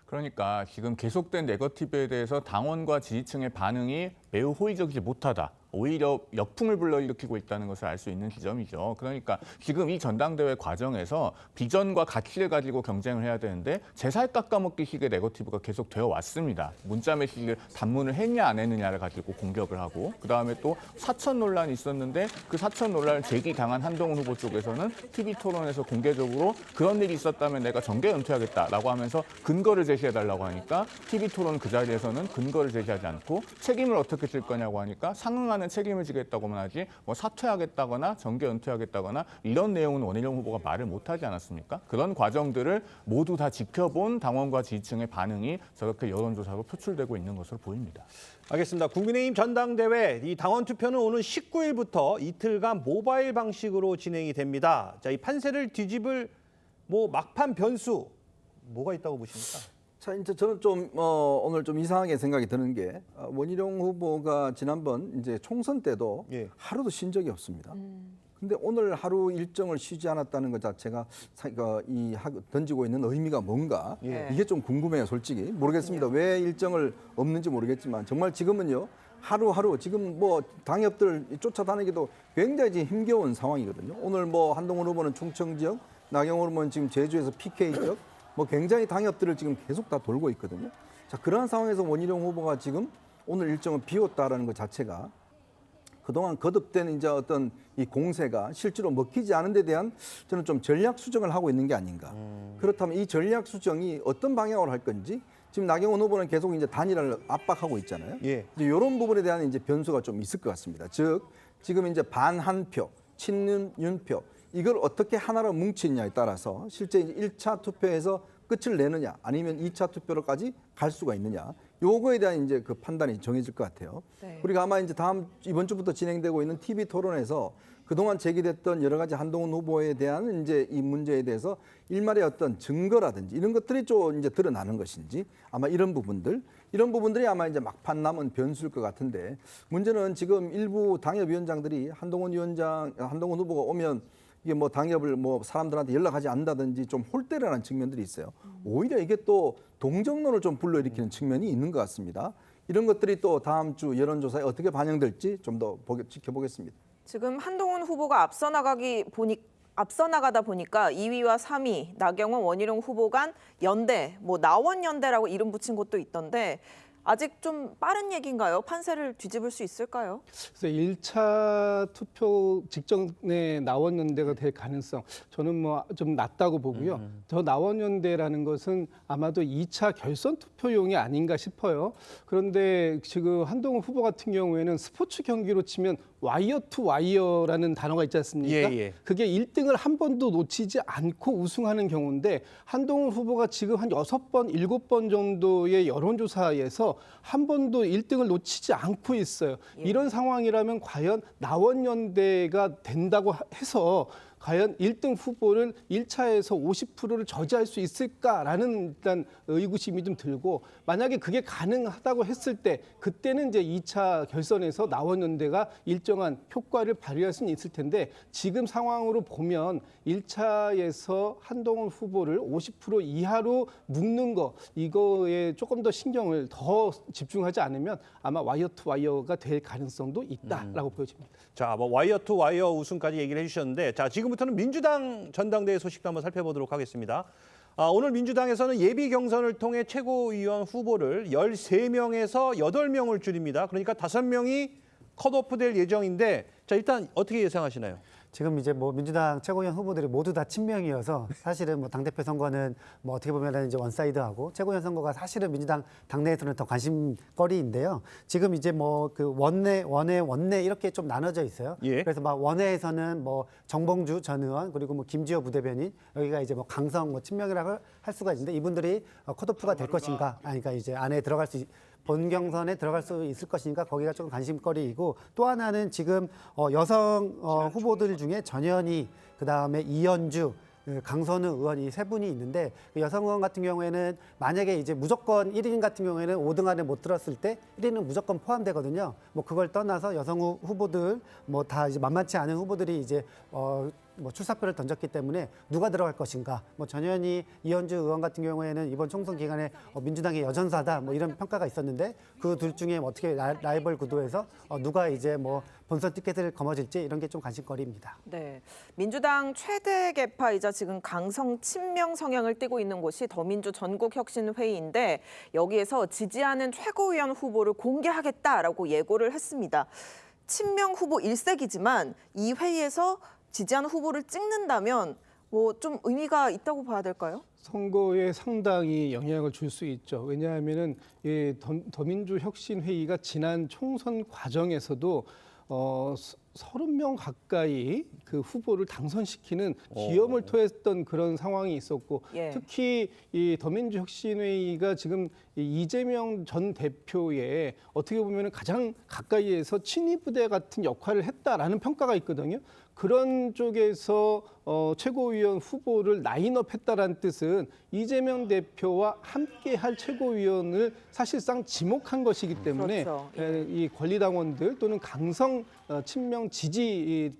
그러니까 지금 계속된 네거티브에 대해서 당원과 지지층의 반응이 매우 호의적이지 못하다. 오히려 역풍을 불러일으키고 있다는 것을 알 수 있는 지점이죠. 그러니까 지금 이 전당대회 과정에서 비전과 가치를 가지고 경쟁을 해야 되는데 제살 깎아먹기식의 네거티브가 계속 되어 왔습니다. 문자 메시지를 단문을 했냐 안 했느냐를 가지고 공격을 하고 그다음에 또 사천 논란이 있었는데 그 사천 논란을 제기당한 한동훈 후보 쪽에서는 TV 토론에서 공개적으로 그런 일이 있었다면 내가 정계 은퇴하겠다라고 하면서 근거를 제시해달라고 하니까 TV 토론 그 자리에서는 근거를 제시하지 않고 책임을 어떻게 질 거냐고 하니까 상응하는 책임을 지겠다고만 하지 뭐 사퇴하겠다거나 정계 은퇴하겠다거나 이런 내용은 원희룡 후보가 말을 못하지 않았습니까? 그런 과정들을 모두 다 지켜본 당원과 지지층의 반응이 저렇게 여론조사로 표출되고 있는 것으로 보입니다. 알겠습니다. 국민의힘 전당대회 이 당원 투표는 오는 19일부터 이틀간 모바일 방식으로 진행이 됩니다. 자, 이 판세를 뒤집을 뭐 막판 변수 뭐가 있다고 보십니까? 자, 이제 저는 좀 오늘 좀 이상하게 생각이 드는 게 원희룡 후보가 지난번 이제 총선 때도 하루도 쉰 적이 없습니다. 근데 오늘 하루 일정을 쉬지 않았다는 것 자체가 던지고 있는 의미가 뭔가 이게 좀 궁금해요, 솔직히. 모르겠습니다. 왜 일정을 없는지 모르겠지만 정말 지금은요. 하루하루 지금 뭐 당협들 쫓아다니기도 굉장히 지금 힘겨운 상황이거든요. 오늘 뭐 한동훈 후보는 충청 지역, 나경원 후보는 지금 제주에서 PK 지역 뭐 굉장히 당협들을 지금 계속 다 돌고 있거든요. 자, 그러한 상황에서 원희룡 후보가 지금 오늘 일정을 비웠다라는 것 자체가 그동안 거듭된 이제 어떤 이 공세가 실제로 먹히지 않은 데 대한 저는 좀 전략 수정을 하고 있는 게 아닌가. 그렇다면 이 전략 수정이 어떤 방향으로 할 건지 지금 나경원 후보는 계속 이제 단일화를 압박하고 있잖아요. 이제 이런 부분에 대한 이제 변수가 좀 있을 것 같습니다. 즉 지금 이제 반 한 표, 친윤표 이걸 어떻게 하나로 뭉치느냐에 따라서 실제 이제 1차 투표에서 끝을 내느냐 아니면 2차 투표로까지 갈 수가 있느냐 요거에 대한 이제 그 판단이 정해질 것 같아요. 우리가 아마 이제 이번 주부터 진행되고 있는 TV 토론에서 그동안 제기됐던 여러 가지 한동훈 후보에 대한 이제 이 문제에 대해서 일말의 어떤 증거라든지 이런 것들이 좀 이제 드러나는 것인지 아마 이런 부분들이 아마 이제 막판 남은 변수일 것 같은데 문제는 지금 일부 당협위원장들이 한동훈 후보가 오면 이게 뭐 당협을 뭐 사람들한테 연락하지 않는다든지 좀 홀대를 하는 측면들이 있어요. 오히려 이게 또 동정론을 좀 불러일으키는 측면이 있는 것 같습니다. 이런 것들이 또 다음 주 여론조사에 어떻게 반영될지 좀 더 지켜보겠습니다. 지금 한동훈 후보가 앞서 나가다 보니까 2위와 3위 나경원, 원희룡 후보 간 연대, 뭐 나원 연대라고 이름 붙인 곳도 있던데 아직 좀 빠른 얘기인가요? 판세를 뒤집을 수 있을까요? 그래서 1차 투표 직전에 나원연대가 될 가능성 저는 뭐 좀 낮다고 보고요. 저 나원연대라는 것은 아마도 2차 결선 투표용이 아닌가 싶어요. 그런데 지금 한동훈 후보 같은 경우에는 스포츠 경기로 치면 와이어 투 와이어라는 단어가 있지 않습니까? 그게 1등을 한 번도 놓치지 않고 우승하는 경우인데 한동훈 후보가 지금 한 6번, 7번 정도의 여론조사에서 한 번도 1등을 놓치지 않고 있어요. 이런 상황이라면 과연 나원연대가 된다고 해서 과연 1등 후보를 1차에서 50%를 저지할 수 있을까라는 일단 의구심이 좀 들고 만약에 그게 가능하다고 했을 때 그때는 이제 2차 결선에서 나원연대가 일정한 효과를 발휘할 수는 있을 텐데 지금 상황으로 보면 1차에서 한동훈 후보를 50% 이하로 묶는 거 이거에 조금 더 신경을 더 집중하지 않으면 아마 와이어 투 와이어가 될 가능성도 있다라고 보여집니다. 자, 뭐 와이어 투 와이어 우승까지 얘기를 해주셨는데, 자, 지금부터는 민주당 전당대회 소식도 한번 살펴보도록 하겠습니다. 오늘 민주당에서는 예비 경선을 통해 최고위원 후보를 13명에서 8명을 줄입니다. 그러니까 5명이 컷오프 될 예정인데, 자, 일단 어떻게 예상하시나요? 지금 이제 뭐 민주당 최고위원 후보들이 모두 다 친명이어서 사실은 뭐 당대표 선거는 뭐 어떻게 보면은 이제 원사이드하고 최고위원 선거가 사실은 민주당 당내에서는 더 관심거리인데요. 지금 이제 뭐 그 원내 이렇게 좀 나눠져 있어요. 예. 그래서 막 원내에서는 뭐 정봉주 전 의원 그리고 뭐 김지호 부대변인 여기가 이제 뭐 강성 뭐 친명이라고 할 수가 있는데 이분들이 컷오프가 될 것인가, 그러니까 이제 안에 들어갈 수 본 경선에 들어갈 수 있을 것이니까 거기가 좀 관심거리이고 또 하나는 지금 여성 후보들 중에 전현희 그다음에 이현주 강선우 의원 이 세 분이 있는데 그 여성 의원 같은 경우에는 만약에 이제 무조건 1인 같은 경우에는 5등 안에 못 들었을 때 1인은 무조건 포함되거든요. 뭐 그걸 떠나서 여성 후보들 뭐 다 이제 만만치 않은 후보들이 이제 뭐 출사표를 던졌기 때문에 누가 들어갈 것인가. 뭐 전현희 이현주 의원 같은 경우에는 이번 총선 기간에 민주당의 여전사다 뭐 이런 평가가 있었는데 그 둘 중에 어떻게 라이벌 구도에서 누가 이제 뭐 본선 티켓을 거머쥘지 이런 게 좀 관심거리입니다. 네, 민주당 최대 계파이자 지금 강성 친명 성향을 띠고 있는 곳이 더민주 전국혁신회의인데 여기에서 지지하는 최고위원 후보를 공개하겠다라고 예고를 했습니다. 친명 후보 일색이지만 이 회의에서 지지하는 후보를 찍는다면 뭐 좀 의미가 있다고 봐야 될까요? 선거에 상당히 영향을 줄 수 있죠. 왜냐하면은 이 더민주 혁신회의가 지난 총선 과정에서도 30명 가까이 그 후보를 당선시키는 기염을 토했던 그런 상황이 있었고 예. 특히 이 더민주 혁신회의가 지금 이재명 전 대표의 어떻게 보면 가장 가까이에서 친위 부대 같은 역할을 했다라는 평가가 있거든요. 그런 쪽에서 최고위원 후보를 라인업했다라는 뜻은 이재명 대표와 함께할 최고위원을 사실상 지목한 것이기 때문에 그렇죠. 이 권리당원들 또는 강성 친명 지지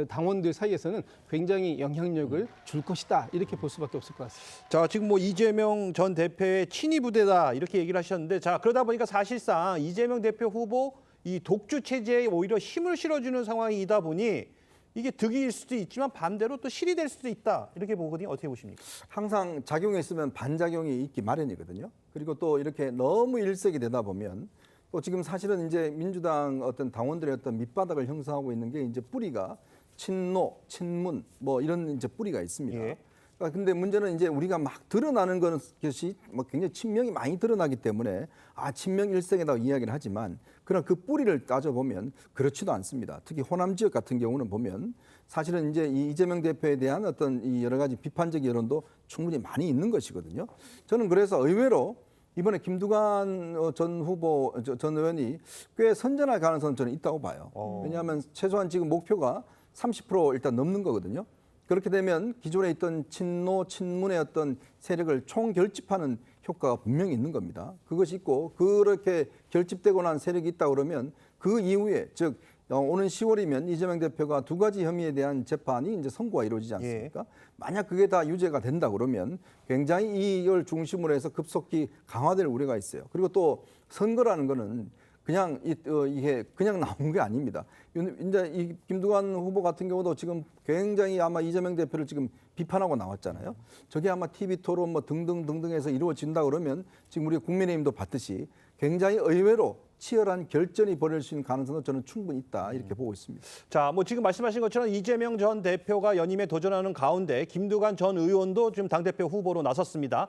당원들 사이에서는 굉장히 영향력을 줄 것이다 이렇게 볼 수밖에 없을 것 같습니다. 자, 지금 뭐 이재명 전 대표의 친위 부대다 이렇게 얘기를 하셨는데, 자, 그러다 보니까 사실상 이재명 대표 후보 이 독주 체제에 오히려 힘을 실어주는 상황이다 보니 이게 득일 수도 있지만 반대로 또 실이 될 수도 있다 이렇게 보거든요. 어떻게 보십니까? 항상 작용했으면 반작용이 있기 마련이거든요. 그리고 또 이렇게 너무 일색이 되다 보면 또 지금 사실은 이제 민주당 어떤 당원들의 어떤 밑바닥을 형성하고 있는 게 이제 뿌리가 친노, 친문 뭐 이런 이제 뿌리가 있습니다. 예. 근데 문제는 이제 우리가 막 드러나는 것이 뭐 굉장히 친명이 많이 드러나기 때문에 친명 일색이라고 이야기를 하지만 그러나 그 뿌리를 따져보면 그렇지도 않습니다. 특히 호남 지역 같은 경우는 보면 사실은 이제 이 이재명 대표에 대한 어떤 이 여러 가지 비판적 여론도 충분히 많이 있는 것이거든요. 저는 그래서 의외로 이번에 김두관 전 후보, 전 의원이 꽤 선전할 가능성은 저는 있다고 봐요. 왜냐하면 최소한 지금 목표가 30% 일단 넘는 거거든요. 그렇게 되면 기존에 있던 친노, 친문의 어떤 세력을 총결집하는 효과가 분명히 있는 겁니다. 그것이 있고 그렇게 결집되고 난 세력이 있다 그러면 그 이후에 즉 오는 10월이면 이재명 대표가 2가지 혐의에 대한 재판이 이제 선고가 이루어지지 않습니까? 예. 만약 그게 다 유죄가 된다 그러면 굉장히 이걸 중심으로 해서 급속히 강화될 우려가 있어요. 그리고 또 선거라는 거는 그냥 이게 그냥 나온 게 아닙니다. 이제 이 김두관 후보 같은 경우도 지금 굉장히 아마 이재명 대표를 지금 비판하고 나왔잖아요. 저게 아마 TV 토론 뭐 등등등등해서 이루어진다 그러면 지금 우리 국민의힘도 봤듯이 굉장히 의외로 치열한 결전이 벌어질 수 있는 가능성도 저는 충분히 있다 이렇게 보고 있습니다. 자, 뭐 지금 말씀하신 것처럼 이재명 전 대표가 연임에 도전하는 가운데 김두관 전 의원도 지금 당대표 후보로 나섰습니다.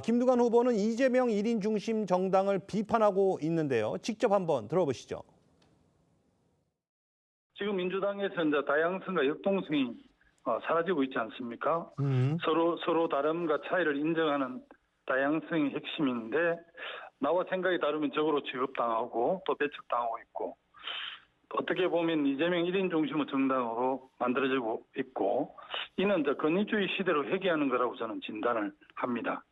김두관 후보는 이재명 1인 중심 정당을 비판하고 있는데요. 직접 한번 들어보시죠. 지금 민주당에서 이제 다양성과 역동성이 사라지고 있지 않습니까? 서로 다름과 차이를 인정하는 다양성이 핵심인데 나와 생각이 다르면 적으로 취급당하고 또 배척당하고 있고 어떻게 보면 이재명 1인 중심의 정당으로 만들어지고 있고 이는 이제 권위주의 시대로 회귀하는 거라고 저는 진단을 합니다.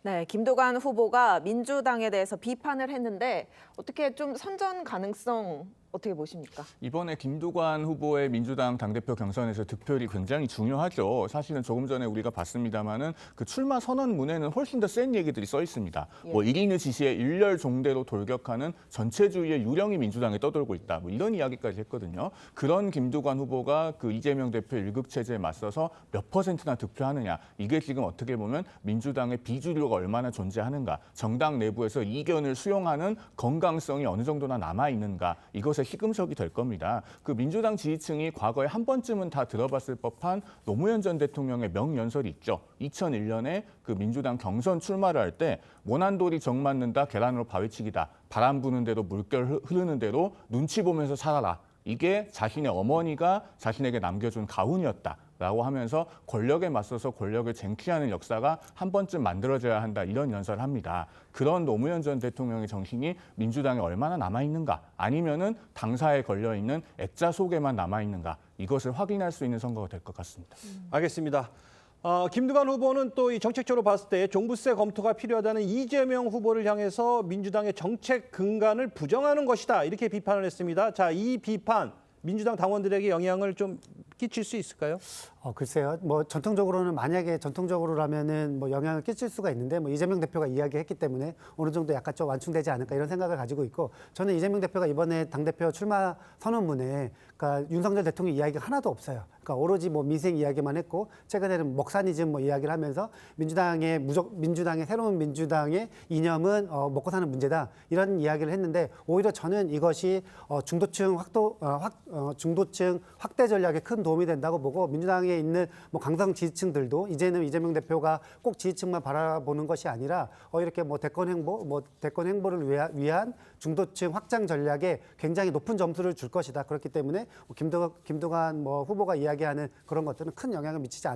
네, 김두관 후보가 민주당에 대해서 비판을 했는데 어떻게 좀 선전 가능성 어떻게 보십니까? 이번에 김두관 후보의 민주당 당대표 경선에서 득표율이 굉장히 중요하죠. 사실은 조금 전에 우리가 봤습니다마는 그 출마 선언문에는 훨씬 더 센 얘기들이 써 있습니다. 뭐 1인의 지시에 일렬 종대로 돌격하는 전체주의의 유령이 민주당에 떠돌고 있다. 뭐 이런 이야기까지 했거든요. 그런 김두관 후보가 그 이재명 대표 일극 체제에 맞서서 몇 %나 득표하느냐. 이게 지금 어떻게 보면 민주당의 비주류가 얼마나 존재하는가. 정당 내부에서 이견을 수용하는 건강성이 어느 정도나 남아 있는가. 이것의 시금석이 될 겁니다. 그 민주당 지지층이 과거에 한 번쯤은 다 들어봤을 법한 노무현 전 대통령의 명연설이 있죠. 2001년에 그 민주당 경선 출마를 할 때 모난돌이 정 맞는다 계란으로 바위치기다. 바람 부는 대로 물결 흐르는 대로 눈치 보면서 살아라. 이게 자신의 어머니가 자신에게 남겨준 가훈이었다. 라고 하면서 권력에 맞서서 권력을 쟁취하는 역사가 한 번쯤 만들어져야 한다. 이런 연설을 합니다. 그런 노무현 전 대통령의 정신이 민주당에 얼마나 남아있는가 아니면은 당사에 걸려있는 액자 속에만 남아있는가 이것을 확인할 수 있는 선거가 될 것 같습니다. 알겠습니다. 김두관 후보는 또 이 정책적으로 봤을 때 종부세 검토가 필요하다는 이재명 후보를 향해서 민주당의 정책 근간을 부정하는 것이다. 이렇게 비판을 했습니다. 자, 이 비판 민주당 당원들에게 영향을 좀 끼칠 수 있을까요? 글쎄요. 뭐 전통적으로라면은 뭐 영향을 끼칠 수가 있는데 뭐 이재명 대표가 이야기했기 때문에 어느 정도 약간 좀 완충되지 않을까 이런 생각을 가지고 있고 저는 이재명 대표가 이번에 당대표 출마 선언문에 그러니까 윤석열 대통령 이야기가 하나도 없어요. 그러니까 오로지 뭐 민생 이야기만 했고 최근에는 먹사니즘 뭐 이야기를 하면서 민주당의 새로운 민주당의 이념은 먹고 사는 문제다 이런 이야기를 했는데 오히려 저는 이것이 중도층 확대 전략에 큰 도움이 된다고 보고 민주당에 있는 뭐 강성 지지층들도 이제는 이재명 대표가 꼭 지지층만 바라보는 것이 아니라 이렇게 뭐 대권 행보를 위한 중도층 확장 전략에 굉장히 높은 점수를 줄 것이다. 그렇기 때문에 김두관 뭐 후보가 이야기하는 그런 것들은 큰 영향을 미치지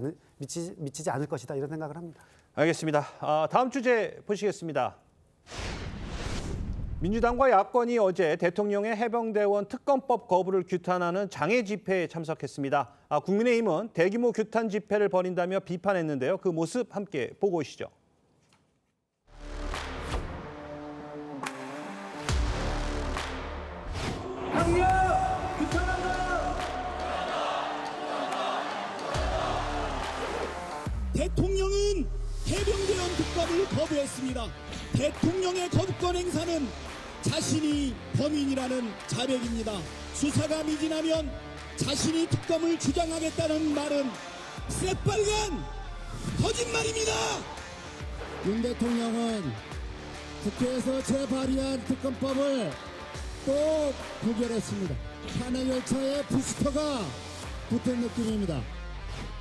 않을 것이다. 이런 생각을 합니다. 알겠습니다. 다음 주제 보시겠습니다. 민주당과 야권이 어제 대통령의 해병대원 특검법 거부를 규탄하는 장애 집회에 참석했습니다. 국민의힘은 대규모 규탄 집회를 벌인다며 비판했는데요. 그 모습 함께 보고 오시죠. 대통령은 해병대원 특검을 거부했습니다. 대통령의 거부권 행사는 자신이 범인이라는 자백입니다. 수사가 미진하면 자신이 특검을 주장하겠다는 말은 새빨간 거짓말입니다. 윤 대통령은 국회에서 재발의한 특검법을 또 부결했습니다. 탄핵 열차에 부스터가 붙은 느낌입니다.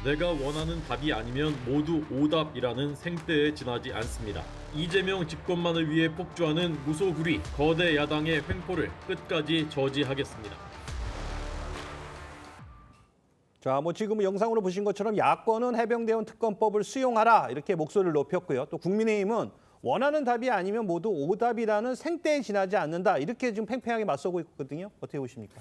내가 원하는 답이 아니면 모두 오답이라는 생떼에 지나지 않습니다. 이재명 집권만을 위해 폭주하는 무소불위 거대 야당의 횡포를 끝까지 저지하겠습니다. 자, 뭐 지금 영상으로 보신 것처럼 야권은 해병대원 특검법을 수용하라 이렇게 목소리를 높였고요. 또 국민의힘은 원하는 답이 아니면 모두 오답이라는 생떼에 지나지 않는다 이렇게 지금 팽팽하게 맞서고 있거든요. 어떻게 보십니까?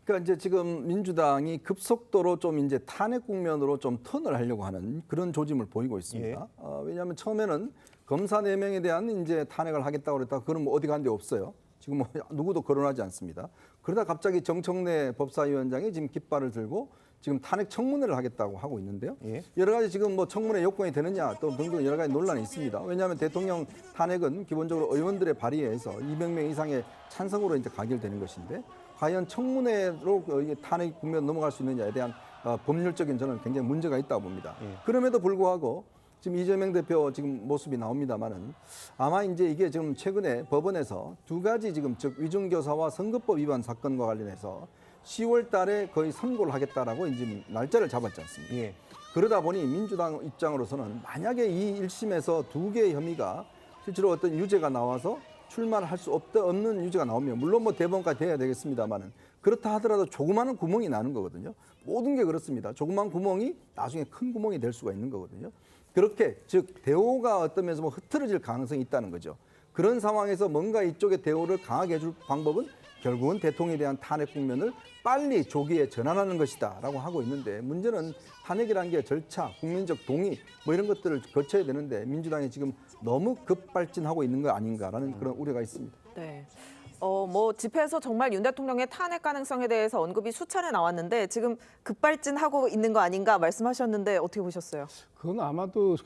그러니까 이제 지금 민주당이 급속도로 좀 이제 탄핵 국면으로 좀 턴을 하려고 하는 그런 조짐을 보이고 있습니다. 왜냐하면 처음에는 검사 4명에 대한 이제 탄핵을 하겠다고 그랬다. 그건 뭐 어디 간 데 없어요. 지금 뭐 누구도 거론하지 않습니다. 그러다 갑자기 정청래 법사위원장이 지금 깃발을 들고 지금 탄핵 청문회를 하겠다고 하고 있는데요. 여러 가지 지금 뭐 청문회 요건이 되느냐 또 등등 여러 가지 논란이 있습니다. 왜냐하면 대통령 탄핵은 기본적으로 의원들의 발의에 의해서 200명 이상의 찬성으로 이제 가결되는 것인데 과연 청문회로 탄핵 국면 넘어갈 수 있느냐에 대한 법률적인 저는 굉장히 문제가 있다고 봅니다. 그럼에도 불구하고 지금 이재명 대표 지금 모습이 나옵니다만은 아마 이제 이게 지금 최근에 법원에서 2가지 지금 즉 위중교사와 선거법 위반 사건과 관련해서 10월 달에 거의 선고를 하겠다라고 이제 날짜를 잡았지 않습니까? 그러다 보니 민주당 입장으로서는 만약에 이 1심에서 2개의 혐의가 실제로 어떤 유죄가 나와서 출마를 할 수 없는 유죄가 나오면 물론 뭐 대법원까지 돼야 되겠습니다만은 그렇다 하더라도 조그마한 구멍이 나는 거거든요. 모든 게 그렇습니다. 조그만 구멍이 나중에 큰 구멍이 될 수가 있는 거거든요. 그렇게 즉 대오가 어떤 면에서 뭐 흐트러질 가능성이 있다는 거죠. 그런 상황에서 뭔가 이쪽의 대오를 강하게 해줄 방법은 결국은 대통령에 대한 탄핵 국면을 빨리 조기에 전환하는 것이다라고 하고 있는데 문제는 탄핵이라는 게 절차, 국민적 동의 뭐 이런 것들을 거쳐야 되는데 민주당이 지금 너무 급발진하고 있는 거 아닌가라는 그런 우려가 있습니다. 네. 뭐 집회에서 정말 윤 대통령의 탄핵 가능성에 대해서 언급이 수차례 나왔는데 지금 급발진하고 있는 거 아닌가 말씀하셨는데 어떻게 보셨어요? 그건 아마도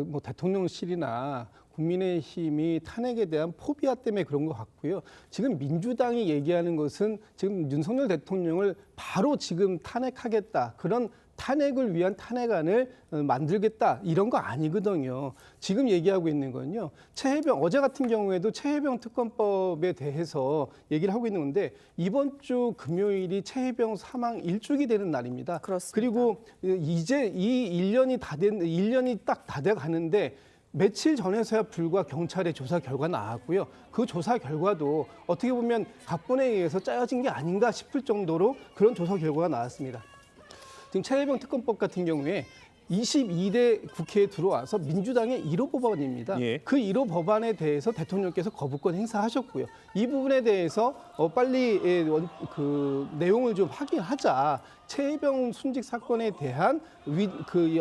뭐 대통령실이나 국민의힘이 탄핵에 대한 포비아 때문에 그런 것 같고요. 지금 민주당이 얘기하는 것은 지금 윤석열 대통령을 바로 지금 탄핵하겠다. 그런 탄핵을 위한 탄핵안을 만들겠다 이런 거 아니거든요. 지금 얘기하고 있는 건요. 최혜병 어제 같은 경우에도 최혜병 특검법에 대해서 얘기를 하고 있는 건데 이번 주 금요일이 최혜병 사망 1주기 되는 날입니다. 그렇습니다. 그리고 이제 이 1년이 딱 다 돼 가는데 며칠 전에서야 불과 경찰의 조사 결과 나왔고요. 그 조사 결과도 어떻게 보면 각본에 의해서 짜여진 게 아닌가 싶을 정도로 그런 조사 결과가 나왔습니다. 지금 최혜병 특검법 같은 경우에 22대 국회에 들어와서 민주당의 1호 법안입니다. 예. 그 1호 법안에 대해서 대통령께서 거부권 행사하셨고요. 이 부분에 대해서 빨리 그 내용을 좀 확인하자. 최혜병 순직 사건에 대한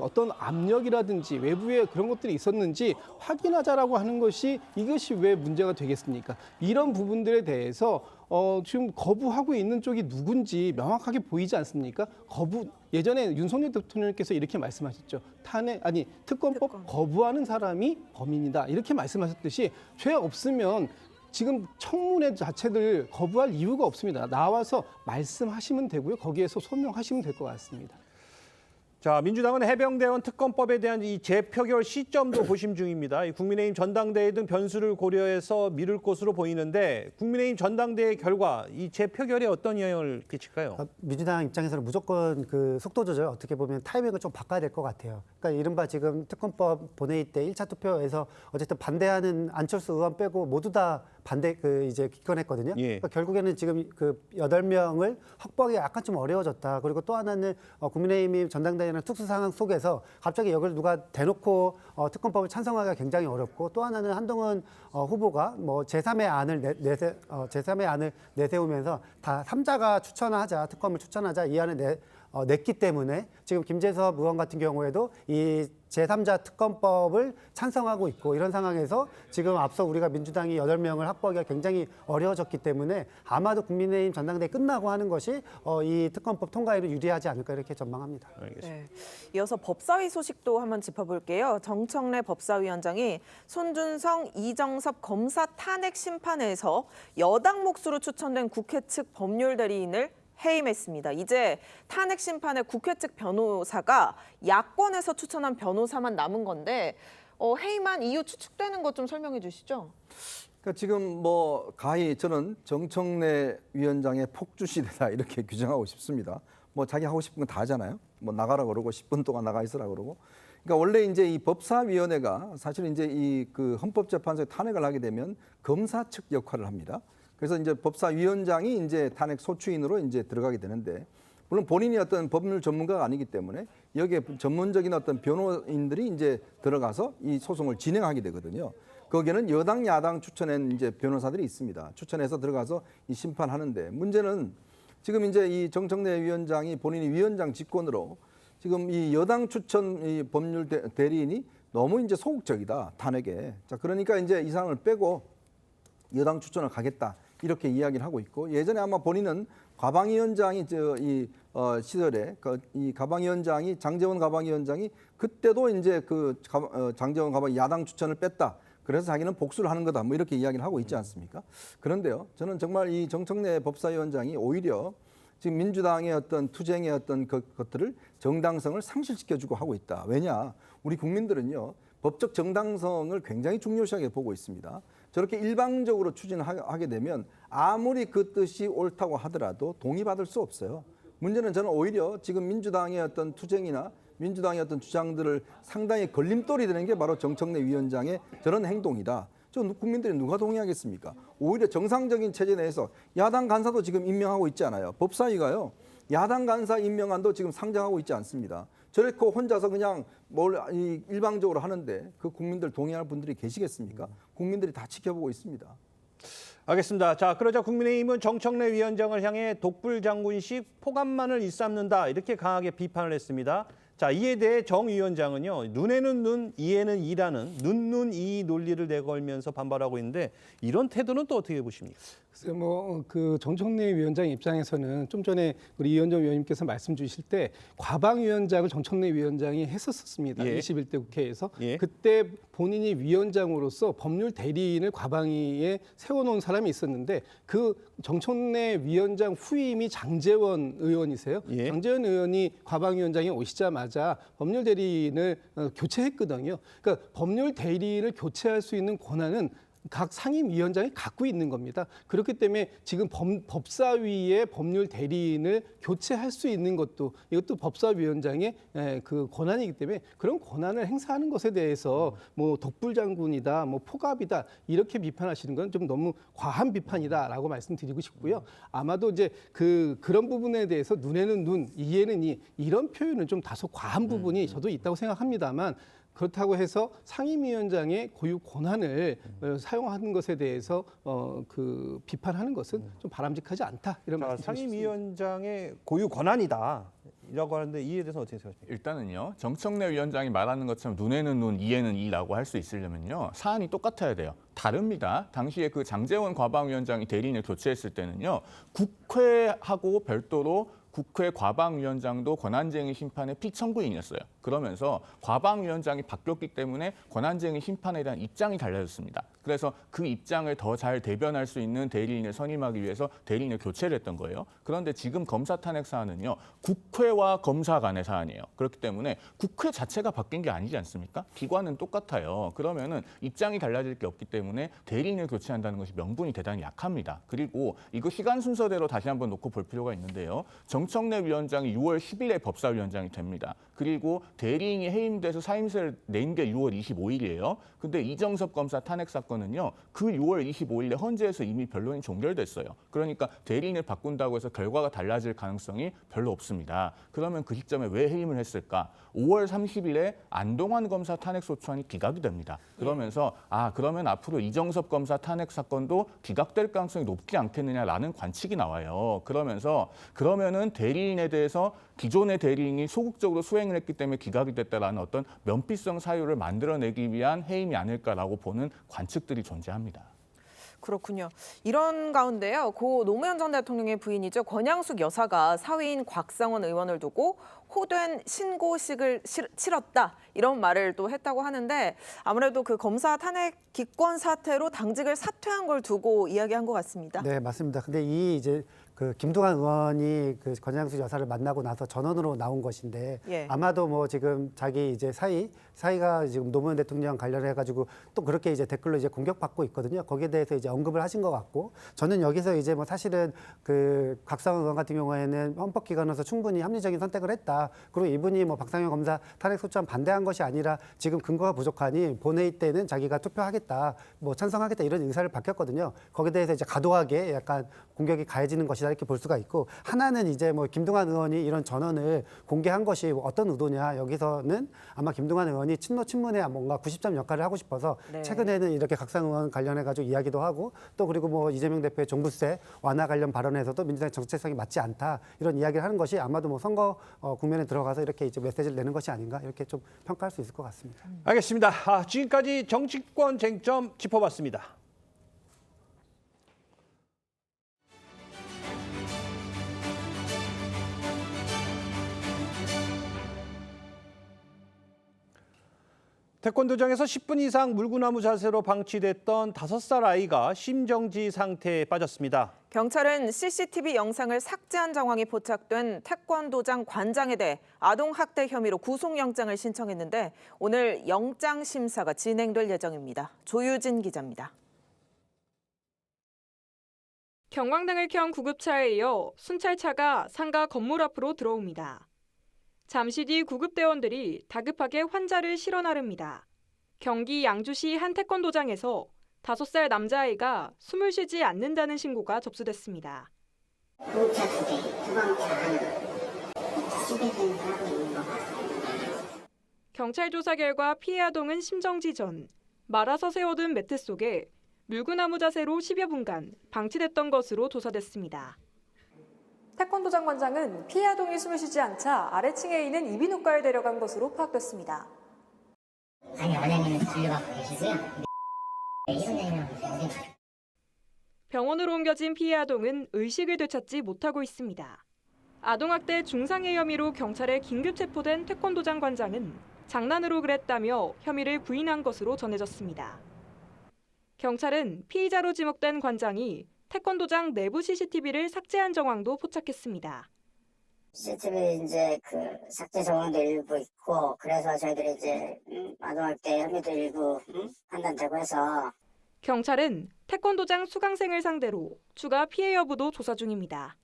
어떤 압력이라든지 외부에 그런 것들이 있었는지 확인하자라고 하는 것이 이것이 왜 문제가 되겠습니까? 이런 부분들에 대해서 지금 거부하고 있는 쪽이 누군지 명확하게 보이지 않습니까? 예전에 윤석열 대통령께서 이렇게 말씀하셨죠. 특검법 거부하는 사람이 범인이다. 이렇게 말씀하셨듯이 죄 없으면 지금 청문회 자체를 거부할 이유가 없습니다. 나와서 말씀하시면 되고요. 거기에서 소명하시면 될 것 같습니다. 자, 민주당은 해병대원 특검법에 대한 이 재표결 시점도 고심 중입니다. 이 국민의힘 전당대회 등 변수를 고려해서 미룰 것으로 보이는데 국민의힘 전당대회 결과 이 재표결에 어떤 영향을 끼칠까요? 민주당 입장에서는 무조건 그 속도 조절 어떻게 보면 타이밍을 좀 바꿔야 될 것 같아요. 그러니까 이른바 지금 특검법 본회의 때 1차 투표에서 어쨌든 반대하는 안철수 의원 빼고 모두 다 이제 기권했거든요. 예. 그러니까 결국에는 지금 그 8명을 확보하기가 약간 좀 어려워졌다. 그리고 또 하나는 국민의힘이 전당대회나 특수 상황 속에서 갑자기 여기를 누가 대놓고 특검법을 찬성하기가 굉장히 어렵고 또 하나는 한동훈 후보가 뭐 제3의 안을 내세우면서 다 3자가 추천하자, 특검을 추천하자 이 안을 냈기 때문에 지금 김재섭 의원 같은 경우에도 이 제3자 특검법을 찬성하고 있고 이런 상황에서 지금 앞서 우리가 민주당이 8명을 확보하기가 굉장히 어려워졌기 때문에 아마도 국민의힘 전당대회 끝나고 하는 것이 이 특검법 통과에는 유리하지 않을까 이렇게 전망합니다. 알겠습니다. 네. 이어서 법사위 소식도 한번 짚어볼게요. 정청래 법사위원장이 손준성, 이정섭 검사 탄핵 심판에서 여당 몫으로 추천된 국회 측 법률 대리인을 해임했습니다. 이제 탄핵 심판에 국회 측 변호사가 야권에서 추천한 변호사만 남은 건데 해임한 이유 추측되는 것 좀 설명해 주시죠. 그러니까 지금 뭐 가히 저는 정청래 위원장의 폭주시대다 이렇게 규정하고 싶습니다. 뭐 자기 하고 싶은 건 다 하잖아요. 뭐 나가라 그러고 10분 동안 나가 있으라 그러고. 그러니까 원래 이제 이 법사위원회가 사실 이제 이 그 헌법재판소에 탄핵을 하게 되면 검사 측 역할을 합니다. 그래서 이제 법사위원장이 이제 탄핵 소추인으로 이제 들어가게 되는데 물론 본인이 어떤 법률 전문가가 아니기 때문에 여기에 전문적인 어떤 변호인들이 이제 들어가서 이 소송을 진행하게 되거든요. 거기에는 여당 야당 추천한 이제 변호사들이 있습니다. 추천해서 들어가서 이 심판하는데 문제는 지금 이제 이 정청래 위원장이 본인이 위원장 직권으로 지금 이 여당 추천 이 법률 대리인이 너무 이제 소극적이다 탄핵에. 자 그러니까 이제 이 사람을 빼고 여당 추천을 가겠다. 이렇게 이야기를 하고 있고 예전에 아마 본인은 가방위원장이 시절에 이 가방위원장이 장제원 가방위원장이 그때도 이제 장제원 가방 야당 추천을 뺐다. 그래서 자기는 복수를 하는 거다. 뭐 이렇게 이야기를 하고 있지 않습니까? 그런데요, 저는 정말 이 정청래 법사위원장이 오히려 지금 민주당의 어떤 투쟁의 어떤 것들을 정당성을 상실시켜주고 하고 있다. 왜냐? 우리 국민들은요 법적 정당성을 굉장히 중요시하게 보고 있습니다. 저렇게 일방적으로 추진하게 되면 아무리 그 뜻이 옳다고 하더라도 동의받을 수 없어요. 문제는 저는 오히려 지금 민주당의 어떤 투쟁이나 민주당의 어떤 주장들을 상당히 걸림돌이 되는 게 바로 정청래 위원장의 저런 행동이다. 저 국민들이 누가 동의하겠습니까? 오히려 정상적인 체제 내에서 야당 간사도 지금 임명하고 있지 않아요. 법사위가요. 야당 간사 임명안도 지금 상정하고 있지 않습니다. 저렇게 혼자서 그냥 일방적으로 하는데 그 국민들 동의할 분들이 계시겠습니까? 국민들이 다 지켜보고 있습니다. 알겠습니다. 자, 그러자 국민의힘은 정청래 위원장을 향해 독불장군식 포감만을 일삼는다 이렇게 강하게 비판을 했습니다. 자, 이에 대해 정 위원장은요, 눈에는 눈, 이에는 이라는 눈이 논리를 내걸면서 반발하고 있는데 이런 태도는 또 어떻게 보십니까? 글쎄 그 정청래 위원장 입장에서는 좀 전에 우리 이현정 위원님께서 말씀 주실 때 과방위원장을 정청래 위원장이 했었습니다. 예. 21대 국회에서. 예. 그때 본인이 위원장으로서 법률 대리인을 과방위에 세워놓은 사람이 있었는데 그 정청래 위원장 후임이 장제원 의원이세요. 예. 장제원 의원이 과방위원장에 오시자마자 법률 대리인을 교체했거든요. 그러니까 법률 대리인을 교체할 수 있는 권한은 각 상임위원장이 갖고 있는 겁니다. 그렇기 때문에 지금 법사위의 법률 대리인을 교체할 수 있는 것도 이것도 법사위원장의 그 권한이기 때문에 그런 권한을 행사하는 것에 대해서 뭐 독불장군이다, 뭐 포갑이다 이렇게 비판하시는 건 좀 너무 과한 비판이다라고 말씀드리고 싶고요. 아마도 이제 그런 부분에 대해서 눈에는 눈, 이에는 이 이런 표현은 좀 다소 과한 부분이 저도 있다고 생각합니다만. 그렇다고 해서 상임위원장의 고유 권한을 사용하는 것에 대해서 그 비판하는 것은 좀 바람직하지 않다 이런 말씀. 상임위원장의 고유 권한이다 이라고 하는데 이에 대해서 어떻게 생각하십니까? 일단은요, 정청래 위원장이 말하는 것처럼 눈에는 눈, 이에는 이라고 할 수 있으려면요, 사안이 똑같아야 돼요. 다릅니다. 당시에 그 장제원 과방위원장이 대리인을 교체했을 때는요, 국회하고 별도로 국회 과방위원장도 권한쟁의 심판의 피청구인이었어요. 그러면서 과방위원장이 바뀌었기 때문에 권한쟁의 심판에 대한 입장이 달라졌습니다. 그래서 그 입장을 더 잘 대변할 수 있는 대리인을 선임하기 위해서 대리인을 교체를 했던 거예요. 그런데 지금 검사 탄핵 사안은요, 국회와 검사 간의 사안이에요. 그렇기 때문에 국회 자체가 바뀐 게 아니지 않습니까? 기관은 똑같아요. 그러면은 입장이 달라질 게 없기 때문에 대리인을 교체한다는 것이 명분이 대단히 약합니다. 그리고 이거 시간 순서대로 다시 한번 놓고 볼 필요가 있는데요. 정청래 위원장이 6월 10일에 법사위원장이 됩니다. 그리고 대리인이 해임돼서 사임세를 낸 게 6월 25일이에요. 근데 이정섭 검사 탄핵 사건은요, 그 6월 25일에 헌재에서 이미 변론이 종결됐어요. 그러니까 대리인을 바꾼다고 해서 결과가 달라질 가능성이 별로 없습니다. 그러면 그 시점에 왜 해임을 했을까? 5월 30일에 안동환 검사 탄핵 소추안이 기각이 됩니다. 그러면서 그러면 앞으로 이정섭 검사 탄핵 사건도 기각될 가능성이 높지 않겠느냐라는 관측이 나와요. 그러면은 대리인에 대해서 기존의 대리인이 소극적으로 수행을 했기 때문에 기각이 됐다라는 어떤 면피성 사유를 만들어내기 위한 해임이 아닐까라고 보는 관측들이 존재합니다. 그렇군요. 이런 가운데요, 고 노무현 전 대통령의 부인이죠. 권양숙 여사가 사위인 곽상원 의원을 두고 호된 신고식을 치렀다 이런 말을 또 했다고 하는데 아무래도 그 검사 탄핵 기권 사태로 당직을 사퇴한 걸 두고 이야기한 것 같습니다. 네, 맞습니다. 근데 이제 그 김두관 의원이 그 권양숙 여사를 만나고 나서 전원으로 나온 것인데 예. 아마도 뭐 지금 자기 이제 사이가 지금 노무현 대통령 관련해 가지고 또 그렇게 이제 댓글로 이제 공격받고 있거든요. 거기에 대해서 이제 언급을 하신 것 같고 저는 여기서 이제 뭐 사실은 그 곽상원 의원 같은 경우에는 헌법기관에서 충분히 합리적인 선택을 했다. 그리고 이분이 뭐 박상현 검사 탄핵 소추안 반대한 것이 아니라 지금 근거가 부족하니 본회의 때는 자기가 투표하겠다, 뭐 찬성하겠다 이런 의사를 밝혔거든요. 거기에 대해서 이제 과도하게 약간 공격이 가해지는 것이다 이렇게 볼 수가 있고 하나는 이제 뭐 김두관 의원이 이런 전원을 공개한 것이 어떤 의도냐 여기서는 아마 김두관 의원이 친노친문에 뭔가 90점 역할을 하고 싶어서 네. 최근에는 이렇게 곽상 의원 관련해 가지고 이야기도 하고 또 그리고 뭐 이재명 대표의 종부세 완화 관련 발언에서도 민주당 정체성이 맞지 않다 이런 이야기를 하는 것이 아마도 뭐 선거 국면에 들어가서 이렇게 이제 메시지를 내는 것이 아닌가 이렇게 좀 평가할 수 있을 것 같습니다. 알겠습니다. 지금까지 정치권 쟁점 짚어봤습니다. 태권도장에서 10분 이상 물구나무 자세로 방치됐던 5살 아이가 심정지 상태에 빠졌습니다. 경찰은 CCTV 영상을 삭제한 정황이 포착된 태권도장 관장에 대해 아동학대 혐의로 구속영장을 신청했는데 오늘 영장 심사가 진행될 예정입니다. 조유진 기자입니다. 경광등을 켠 구급차에 이어 순찰차가 상가 건물 앞으로 들어옵니다. 잠시 뒤 구급대원들이 다급하게 환자를 실어 나릅니다. 경기 양주시 한 태권도장에서 5살 남자아이가 숨을 쉬지 않는다는 신고가 접수됐습니다. 구급차 2대, 소방차 하나, 수배대응을 하고 있는 것 같습니다. 경찰 조사 결과 피해 아동은 심정지 전 말아서 세워둔 매트 속에 물구나무 자세로 10여 분간 방치됐던 것으로 조사됐습니다. 태권도장 관장은 피해 아동이 숨을 쉬지 않자 아래층에 있는 이비인후과에 데려간 것으로 파악됐습니다. 아니 원장님은 진료받고 계시고요. 이선생님이라고 계세요. 병원으로 옮겨진 피해 아동은 의식을 되찾지 못하고 있습니다. 아동학대 중상해 혐의로 경찰에 긴급 체포된 태권도장 관장은 장난으로 그랬다며 혐의를 부인한 것으로 전해졌습니다. 경찰은 피의자로 지목된 관장이 태권도장 내부 CCTV를 삭제한 정황도 포착했습니다. CCTV 이제 그 삭제 정황도 일부 있고 그래서 저희들이 이제 아동학대 혐의도 일부 판단되고 해서 경찰은 태권도장 수강생을 상대로 추가 피해 여부도 조사 중입니다.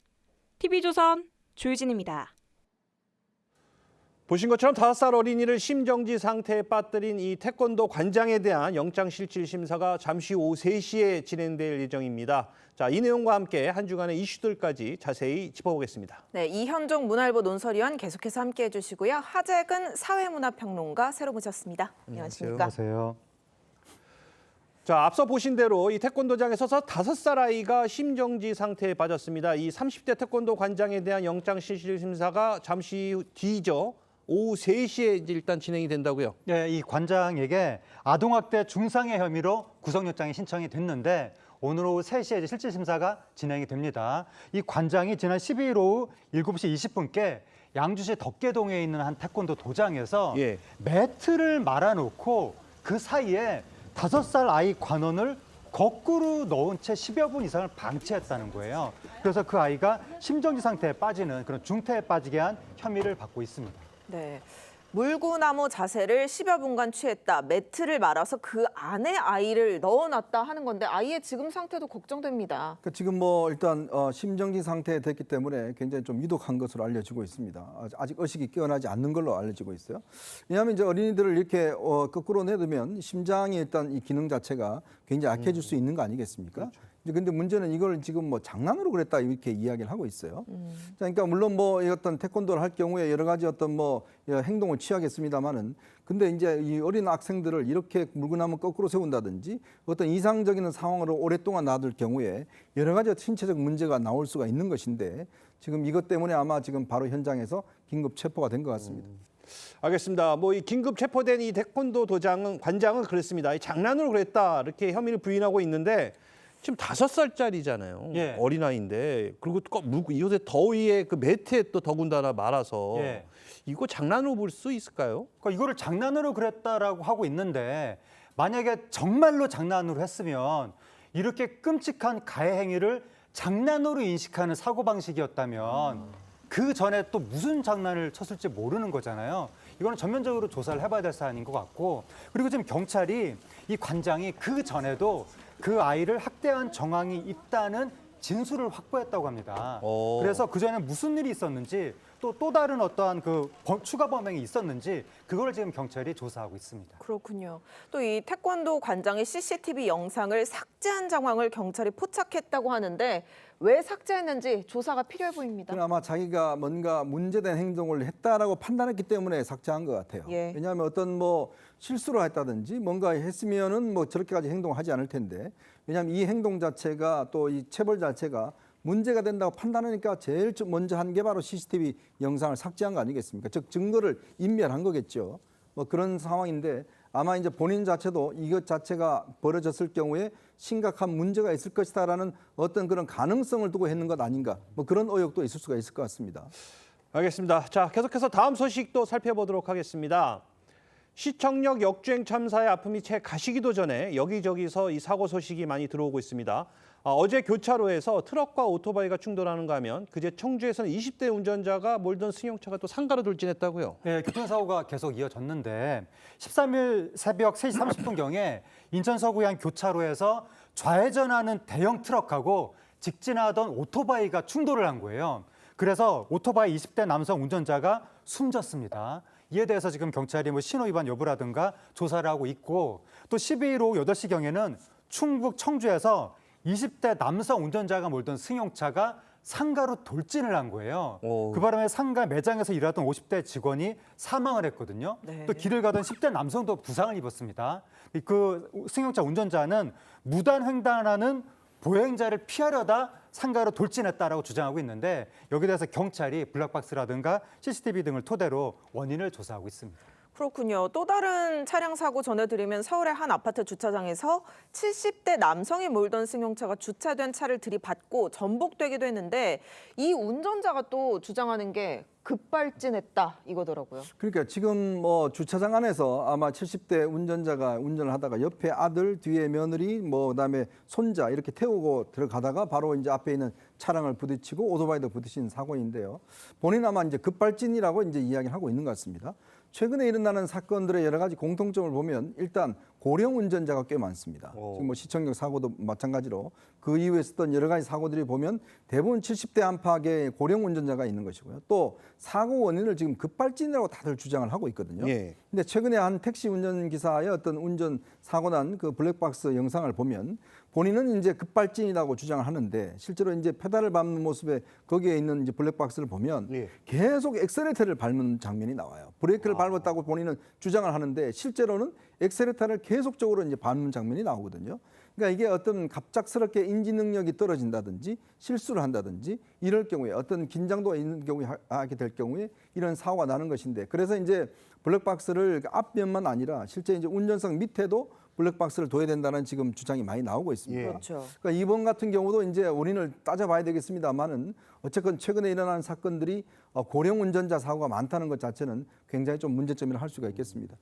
TV조선 조유진입니다. 보신 것처럼 5살 어린이를 심정지 상태에 빠뜨린 이 태권도 관장에 대한 영장실질 심사가 잠시 오후 3시에 진행될 예정입니다. 자, 이 내용과 함께 한 주간의 이슈들까지 자세히 짚어보겠습니다. 네, 이현종 문화일보 논설위원 계속해서 함께해 주시고요. 하재근 사회문화평론가 새로 모셨습니다. 안녕하십니까? 안녕하세요. 자, 앞서 보신 대로 이 태권도장에 서서 5살 아이가 심정지 상태에 빠졌습니다. 이 30대 태권도 관장에 대한 영장실질 심사가 잠시 뒤죠. 오후 3시에 이제 일단 진행이 된다고요? 네, 이 관장에게 아동학대 중상해 혐의로 구속영장이 신청이 됐는데 오늘 오후 3시에 이제 실질 심사가 진행이 됩니다. 이 관장이 지난 12일 오후 7시 20분께 양주시 덕계동에 있는 한 태권도 도장에서 매트를 말아놓고 그 사이에 5살 아이 관원을 거꾸로 넣은 채 10여 분 이상을 방치했다는 거예요. 그래서 그 아이가 심정지 상태에 빠지는 그런 중태에 빠지게 한 혐의를 받고 있습니다. 네. 물구나무 자세를 10여 분간 취했다. 매트를 말아서 그 안에 아이를 넣어놨다 하는 건데 아이의 지금 상태도 걱정됩니다. 그러니까 지금 뭐 일단 심정지 상태에 됐기 때문에 굉장히 좀 위독한 것으로 알려지고 있습니다. 아직 의식이 깨어나지 않는 걸로 알려지고 있어요. 왜냐하면 이제 어린이들을 이렇게 거꾸로 내두면 심장이 일단 이 기능 자체가 굉장히 약해질 수 있는 거 아니겠습니까? 그렇죠. 근데 문제는 이걸 지금 뭐 장난으로 그랬다 이렇게 이야기를 하고 있어요. 자, 그러니까 물론 뭐 어떤 태권도를 할 경우에 여러 가지 어떤 뭐 행동을 취하겠습니다만은 근데 이제 이 어린 학생들을 이렇게 물구나무 거꾸로 세운다든지 어떤 이상적인 상황으로 오랫동안 놔둘 경우에 여러 가지 신체적 문제가 나올 수가 있는 것인데 지금 이것 때문에 아마 지금 바로 현장에서 긴급 체포가 된 것 같습니다. 알겠습니다. 뭐 이 긴급 체포된 이 태권도 도장은 관장은 그랬습니다. 장난으로 그랬다 이렇게 혐의를 부인하고 있는데 지금 5살짜리잖아요. 예. 어린아이인데 그리고 요새 더위에 그 매트에 또 더군다나 말아서 이거 장난으로 볼 수 있을까요? 그러니까 이거를 장난으로 그랬다라고 하고 있는데 만약에 정말로 장난으로 했으면 이렇게 끔찍한 가해 행위를 장난으로 인식하는 사고방식이었다면 그 전에 또 무슨 장난을 쳤을지 모르는 거잖아요. 이거는 전면적으로 조사를 해봐야 될 사안인 것 같고 그리고 지금 경찰이 이 관장이 그 전에도 그 아이를 학대한 정황이 있다는 진술을 확보했다고 합니다. 그래서 그 전에 무슨 일이 있었는지 또 다른 어떠한 그 추가 범행이 있었는지 그걸 지금 경찰이 조사하고 있습니다. 그렇군요. 또 이 태권도 관장의 CCTV 영상을 삭제한 정황을 경찰이 포착했다고 하는데 왜 삭제했는지 조사가 필요해 보입니다. 아마 자기가 뭔가 문제된 행동을 했다라고 판단했기 때문에 삭제한 것 같아요. 왜냐하면 어떤 뭐 실수를 했다든지 뭔가 했으면은 뭐 저렇게까지 행동을 하지 않을 텐데 왜냐하면 이 행동 자체가 또 이 체벌 자체가 문제가 된다고 판단하니까 제일 먼저 한 게 바로 CCTV 영상을 삭제한 거 아니겠습니까? 즉 증거를 인멸한 거겠죠. 뭐 그런 상황인데 아마 이제 본인 자체도 이것 자체가 벌어졌을 경우에 심각한 문제가 있을 것이다라는 어떤 그런 가능성을 두고 했는 것 아닌가. 뭐 그런 의혹도 있을 수가 있을 것 같습니다. 알겠습니다. 자, 계속해서 다음 소식도 살펴보도록 하겠습니다. 시청역 역주행 참사의 아픔이 채 가시기도 전에 여기저기서 이 사고 소식이 많이 들어오고 있습니다. 어제 교차로에서 트럭과 오토바이가 충돌하는가 하면 그제 청주에서는 20대 운전자가 몰던 승용차가 또 상가로 돌진했다고요. 네, 교통사고가 계속 이어졌는데 13일 새벽 3시 30분경에 인천 서구의 교차로에서 좌회전하는 대형 트럭하고 직진하던 오토바이가 충돌을 한 거예요. 그래서 오토바이 20대 남성 운전자가 숨졌습니다. 이에 대해서 지금 경찰이 뭐 신호 위반 여부라든가 조사를 하고 있고 또 12일 오후 8시경에는 충북 청주에서 20대 남성 운전자가 몰던 승용차가 상가로 돌진을 한 거예요. 그 바람에 상가 매장에서 일하던 50대 직원이 사망을 했거든요. 네. 또 길을 가던 10대 남성도 부상을 입었습니다. 그 승용차 운전자는 무단 횡단하는 보행자를 피하려다 상가로 돌진했다라고 주장하고 있는데 여기에 대해서 경찰이 블랙박스라든가 CCTV 등을 토대로 원인을 조사하고 있습니다. 그렇군요. 또 다른 차량 사고 전해드리면 서울의 한 아파트 주차장에서 70대 남성이 몰던 승용차가 주차된 차를 들이받고 전복되기도 했는데 이 운전자가 또 주장하는 게 급발진했다 이거더라고요. 그러니까 지금 뭐 주차장 안에서 아마 70대 운전자가 운전을 하다가 옆에 아들, 뒤에 며느리, 뭐 그다음에 손자 이렇게 태우고 들어가다가 바로 이제 앞에 있는 차량을 부딪히고 오토바이도 부딪힌 사고인데요. 본인 아마 이제 급발진이라고 이제 이야기를 하고 있는 것 같습니다. 최근에 일어나는 사건들의 여러 가지 공통점을 보면 일단 고령 운전자가 꽤 많습니다. 지금 뭐 시청역 사고도 마찬가지로 그 이후에 있었던 여러 가지 사고들이 보면 대부분 70대 안팎의 고령 운전자가 있는 것이고요. 또 사고 원인을 지금 급발진이라고 다들 주장을 하고 있거든요. 근데 최근에 한 택시 운전기사의 어떤 운전 사고 난 그 블랙박스 영상을 보면 본인은 이제 급발진이라고 주장을 하는데 실제로 이제 페달을 밟는 모습에 거기에 있는 이제 블랙박스를 보면 계속 엑셀레이터를 밟는 장면이 나와요. 브레이크를 밟았다고 본인은 주장을 하는데 실제로는 엑셀레이터를 계속적으로 이제 밟는 장면이 나오거든요. 그러니까 이게 어떤 갑작스럽게 인지 능력이 떨어진다든지 실수를 한다든지 이럴 경우에 어떤 긴장도가 있는 경우에 하게 될 경우에 이런 사고가 나는 것인데 그래서 이제 블랙박스를 앞면만 아니라 실제 이제 운전석 밑에도 블랙박스를 둬야 된다는 지금 주장이 많이 나오고 있습니다. 그렇죠. 그러니까 이번 같은 경우도 이제 원인을 따져봐야 되겠습니다만은 어쨌건 최근에 일어난 사건들이 고령 운전자 사고가 많다는 것 자체는 굉장히 좀 문제점이라 할 수가 있겠습니다.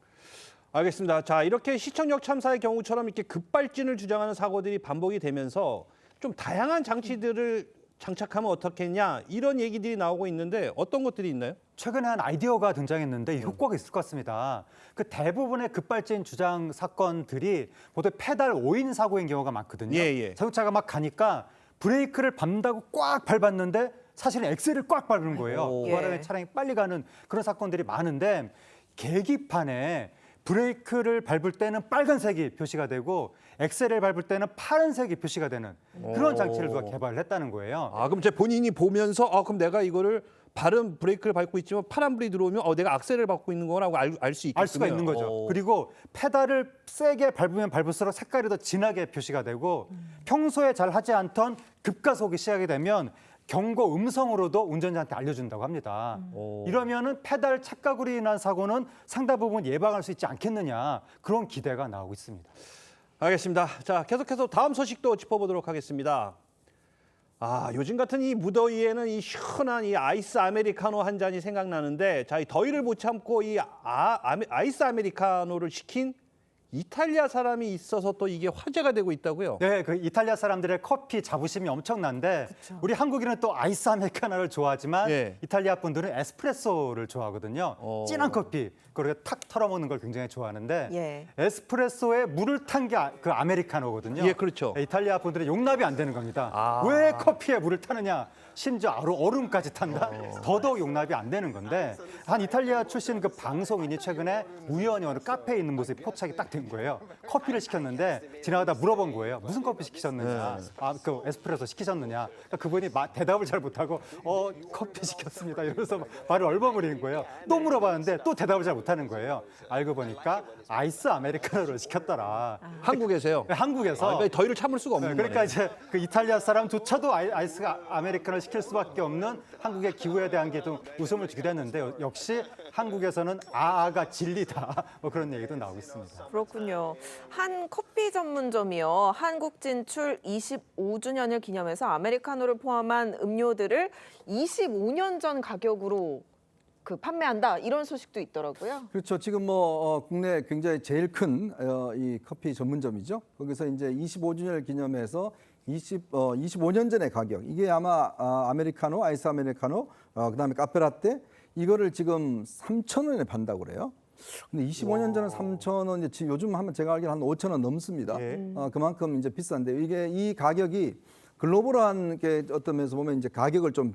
알겠습니다. 자, 이렇게 시청역 참사의 경우처럼 이렇게 급발진을 주장하는 사고들이 반복이 되면서 좀 다양한 장치들을 장착하면 어떻겠냐 이런 얘기들이 나오고 있는데 어떤 것들이 있나요? 최근에 한 아이디어가 등장했는데 효과가 있을 것 같습니다. 그 대부분의 급발진 주장 사건들이 모두 페달 5인 사고인 경우가 많거든요. 자동차가 막 가니까 브레이크를 밟는다고 꽉 밟았는데 사실은 엑셀을 꽉 밟는 거예요. 그 바람에 차량이 빨리 가는 그런 사건들이 많은데 계기판에 브레이크를 밟을 때는 빨간색이 표시가 되고 엑셀을 밟을 때는 파란색이 표시가 되는 그런 장치를 누가 개발을 했다는 거예요. 아, 그럼 이제 본인이 보면서 그럼 내가 이거를 바른 브레이크를 밟고 있지만 파란 불이 들어오면 내가 악셀을 밟고 있는 거라고 알 수 있겠군요. 알 수가 있는 거죠. 그리고 페달을 세게 밟으면 밟을수록 색깔이 더 진하게 표시가 되고 평소에 잘 하지 않던 급가속이 시작이 되면 경고 음성으로도 운전자한테 알려준다고 합니다. 이러면은 페달 착각으로 인한 사고는 상당 부분 예방할 수 있지 않겠느냐 그런 기대가 나오고 있습니다. 알겠습니다. 자, 계속해서 다음 소식도 짚어보도록 하겠습니다. 요즘 같은 이 무더위에는 이 시원한 이 아이스 아메리카노 한 잔이 생각나는데, 자, 이 더위를 못 참고 이 아이스 아메리카노를 시킨 이탈리아 사람이 있어서 또 이게 화제가 되고 있다고요? 네, 그 이탈리아 사람들의 커피 자부심이 엄청난데 우리 한국인은 또 아이스 아메리카노를 좋아하지만 이탈리아 분들은 에스프레소를 좋아하거든요. 진한 커피, 그리고 탁 털어먹는 걸 굉장히 좋아하는데 에스프레소에 물을 탄 게 그 아메리카노거든요. 예, 그렇죠. 이탈리아 분들은 용납이 안 되는 겁니다. 왜 커피에 물을 타느냐? 심지어 얼음까지 탄다? 더더욱 용납이 안 되는 건데 한 이탈리아 출신 그 방송인이 최근에 우연히 어느 카페에 있는 모습이 포착이 딱 된 거예요. 커피를 시켰는데 지나가다 물어본 거예요. 무슨 커피 시키셨느냐? 그 에스프레소 시키셨느냐? 그러니까 그분이 대답을 잘 못하고 커피 시켰습니다. 이러면서 말을 얼버무리는 거예요. 또 물어봤는데 또 대답을 잘 못하는 거예요. 알고 보니까 아이스 아메리카노를 시켰더라. 한국에서요? 네, 한국에서. 그러니까 더위를 참을 수가 없는 그러니까 거네요. 이제 그 이탈리아 사람조차도 아이스 아메리카노를 시킬 수밖에 없는 한국의 기후에 대한 게 좀 웃음을 주기도 했는데 역시 한국에서는 아아가 진리다. 뭐 그런 얘기도 나오고 있습니다. 그렇군요. 한 커피 전문점이요. 한국 진출 25주년을 기념해서 아메리카노를 포함한 음료들을 25년 전 가격으로 판매한다 이런 소식도 있더라고요. 그렇죠. 지금 국내 굉장히 제일 큰 이 커피 전문점이죠. 거기서 이제 25주년을 기념해서 25년 전의 가격 이게 아마 아메리카노, 아이스 아메리카노, 그다음에 카페라떼 이거를 지금 3,000원에 판다고 그래요. 근데 25년 전에 3,000원, 지금 요즘 하면 제가 알기로 한 5,000원 넘습니다. 그만큼 이제 비싼데 이게 이 가격이 글로벌한 게 어떤 면에서 보면 이제 가격을 좀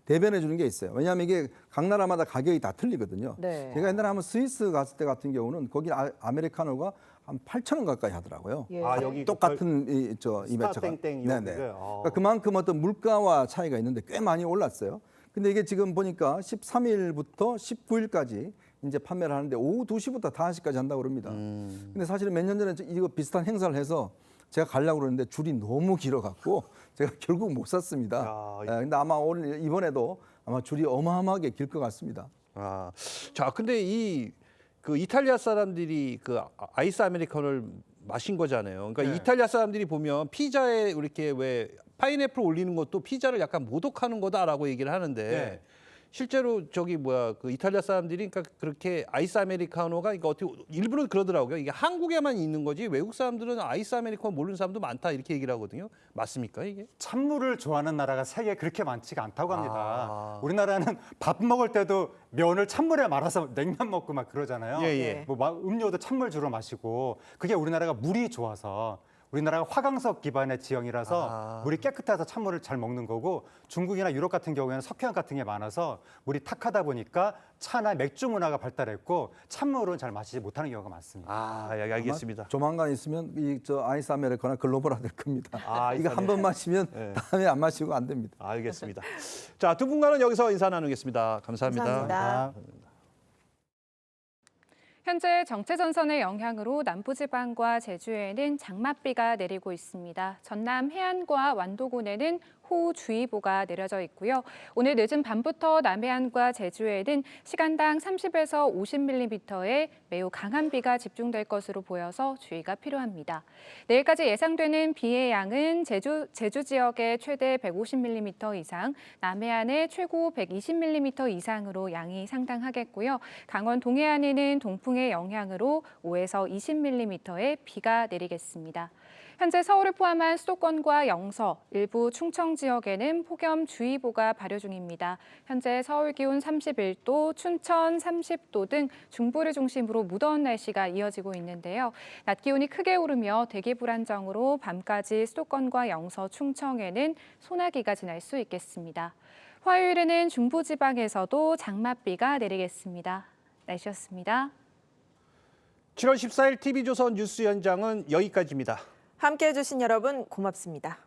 대변해 주는 게 있어요. 왜냐하면 이게 각 나라마다 가격이 다 틀리거든요. 제가 옛날에 한번 스위스 갔을 때 같은 경우는 거기 아메리카노가 한 8,000원 가까이 하더라고요. 예. 아, 여기 똑같은 이 배차가. 땡땡 네네. 요게. 그러니까 그만큼 어떤 물가와 차이가 있는데 꽤 많이 올랐어요. 근데 이게 지금 보니까 13일부터 19일까지 이제 판매를 하는데 오후 2시부터 5시까지 한다고 그럽니다. 근데 사실은 몇 년 전에 이거 비슷한 행사를 해서 제가 가려고 그러는데 줄이 너무 길어갖고 제가 결국 못 샀습니다. 근데 아마 오늘 이번에도 아마 줄이 어마어마하게 길 것 같습니다. 아, 자, 근데 그 이탈리아 사람들이 그 아이스 아메리카노를 마신 거잖아요. 그러니까 이탈리아 사람들이 보면 피자에 이렇게 왜 파인애플 올리는 것도 피자를 약간 모독하는 거다라고 얘기를 하는데 실제로 그 이탈리아 사람들이 그러니까 그렇게 아이스 아메리카노가 그러니까 어떻게 일부러 그러더라고요. 이게 한국에만 있는 거지 외국 사람들은 아이스 아메리카노 모르는 사람도 많다 이렇게 얘기를 하거든요. 맞습니까 이게? 찬물을 좋아하는 나라가 세계에 그렇게 많지가 않다고 합니다. 우리나라는 밥 먹을 때도 면을 찬물에 말아서 냉면 먹고 막 그러잖아요. 음료도 찬물 주로 마시고 그게 우리나라가 물이 좋아서 우리나라가 화강석 기반의 지형이라서 물이 깨끗해서 찬물을 잘 먹는 거고 중국이나 유럽 같은 경우에는 석회암 같은 게 많아서 물이 탁하다 보니까 차나 맥주 문화가 발달했고 찬물은 잘 마시지 못하는 경우가 많습니다. 알겠습니다. 조만간 있으면 저 아이스 아메리카노 글로벌화 될 겁니다. 아이스 이거 한 번 마시면 다음에 안 마시고 안 됩니다. 알겠습니다. 자, 두 분과는 여기서 인사 나누겠습니다. 감사합니다. 감사합니다. 현재 정체전선의 영향으로 남부지방과 제주에는 장맛비가 내리고 있습니다. 전남 해안과 완도군에는 호우주의보가 내려져 있고요. 오늘 늦은 밤부터 남해안과 제주에는 시간당 30에서 50mm의 매우 강한 비가 집중될 것으로 보여서 주의가 필요합니다. 내일까지 예상되는 비의 양은 제주 지역에 최대 150mm 이상, 남해안에 최고 120mm 이상으로 양이 상당하겠고요. 강원 동해안에는 동풍의 영향으로 5에서 20mm의 비가 내리겠습니다. 현재 서울을 포함한 수도권과 영서, 일부 충청 지역에는 폭염주의보가 발효 중입니다. 현재 서울 기온 31도, 춘천 30도 등 중부를 중심으로 무더운 날씨가 이어지고 있는데요. 낮 기온이 크게 오르며 대기 불안정으로 밤까지 수도권과 영서, 충청에는 소나기가 지날 수 있겠습니다. 화요일에는 중부지방에서도 장맛비가 내리겠습니다. 날씨였습니다. 7월 14일 TV조선 뉴스 현장은 여기까지입니다. 함께해 주신 여러분 고맙습니다.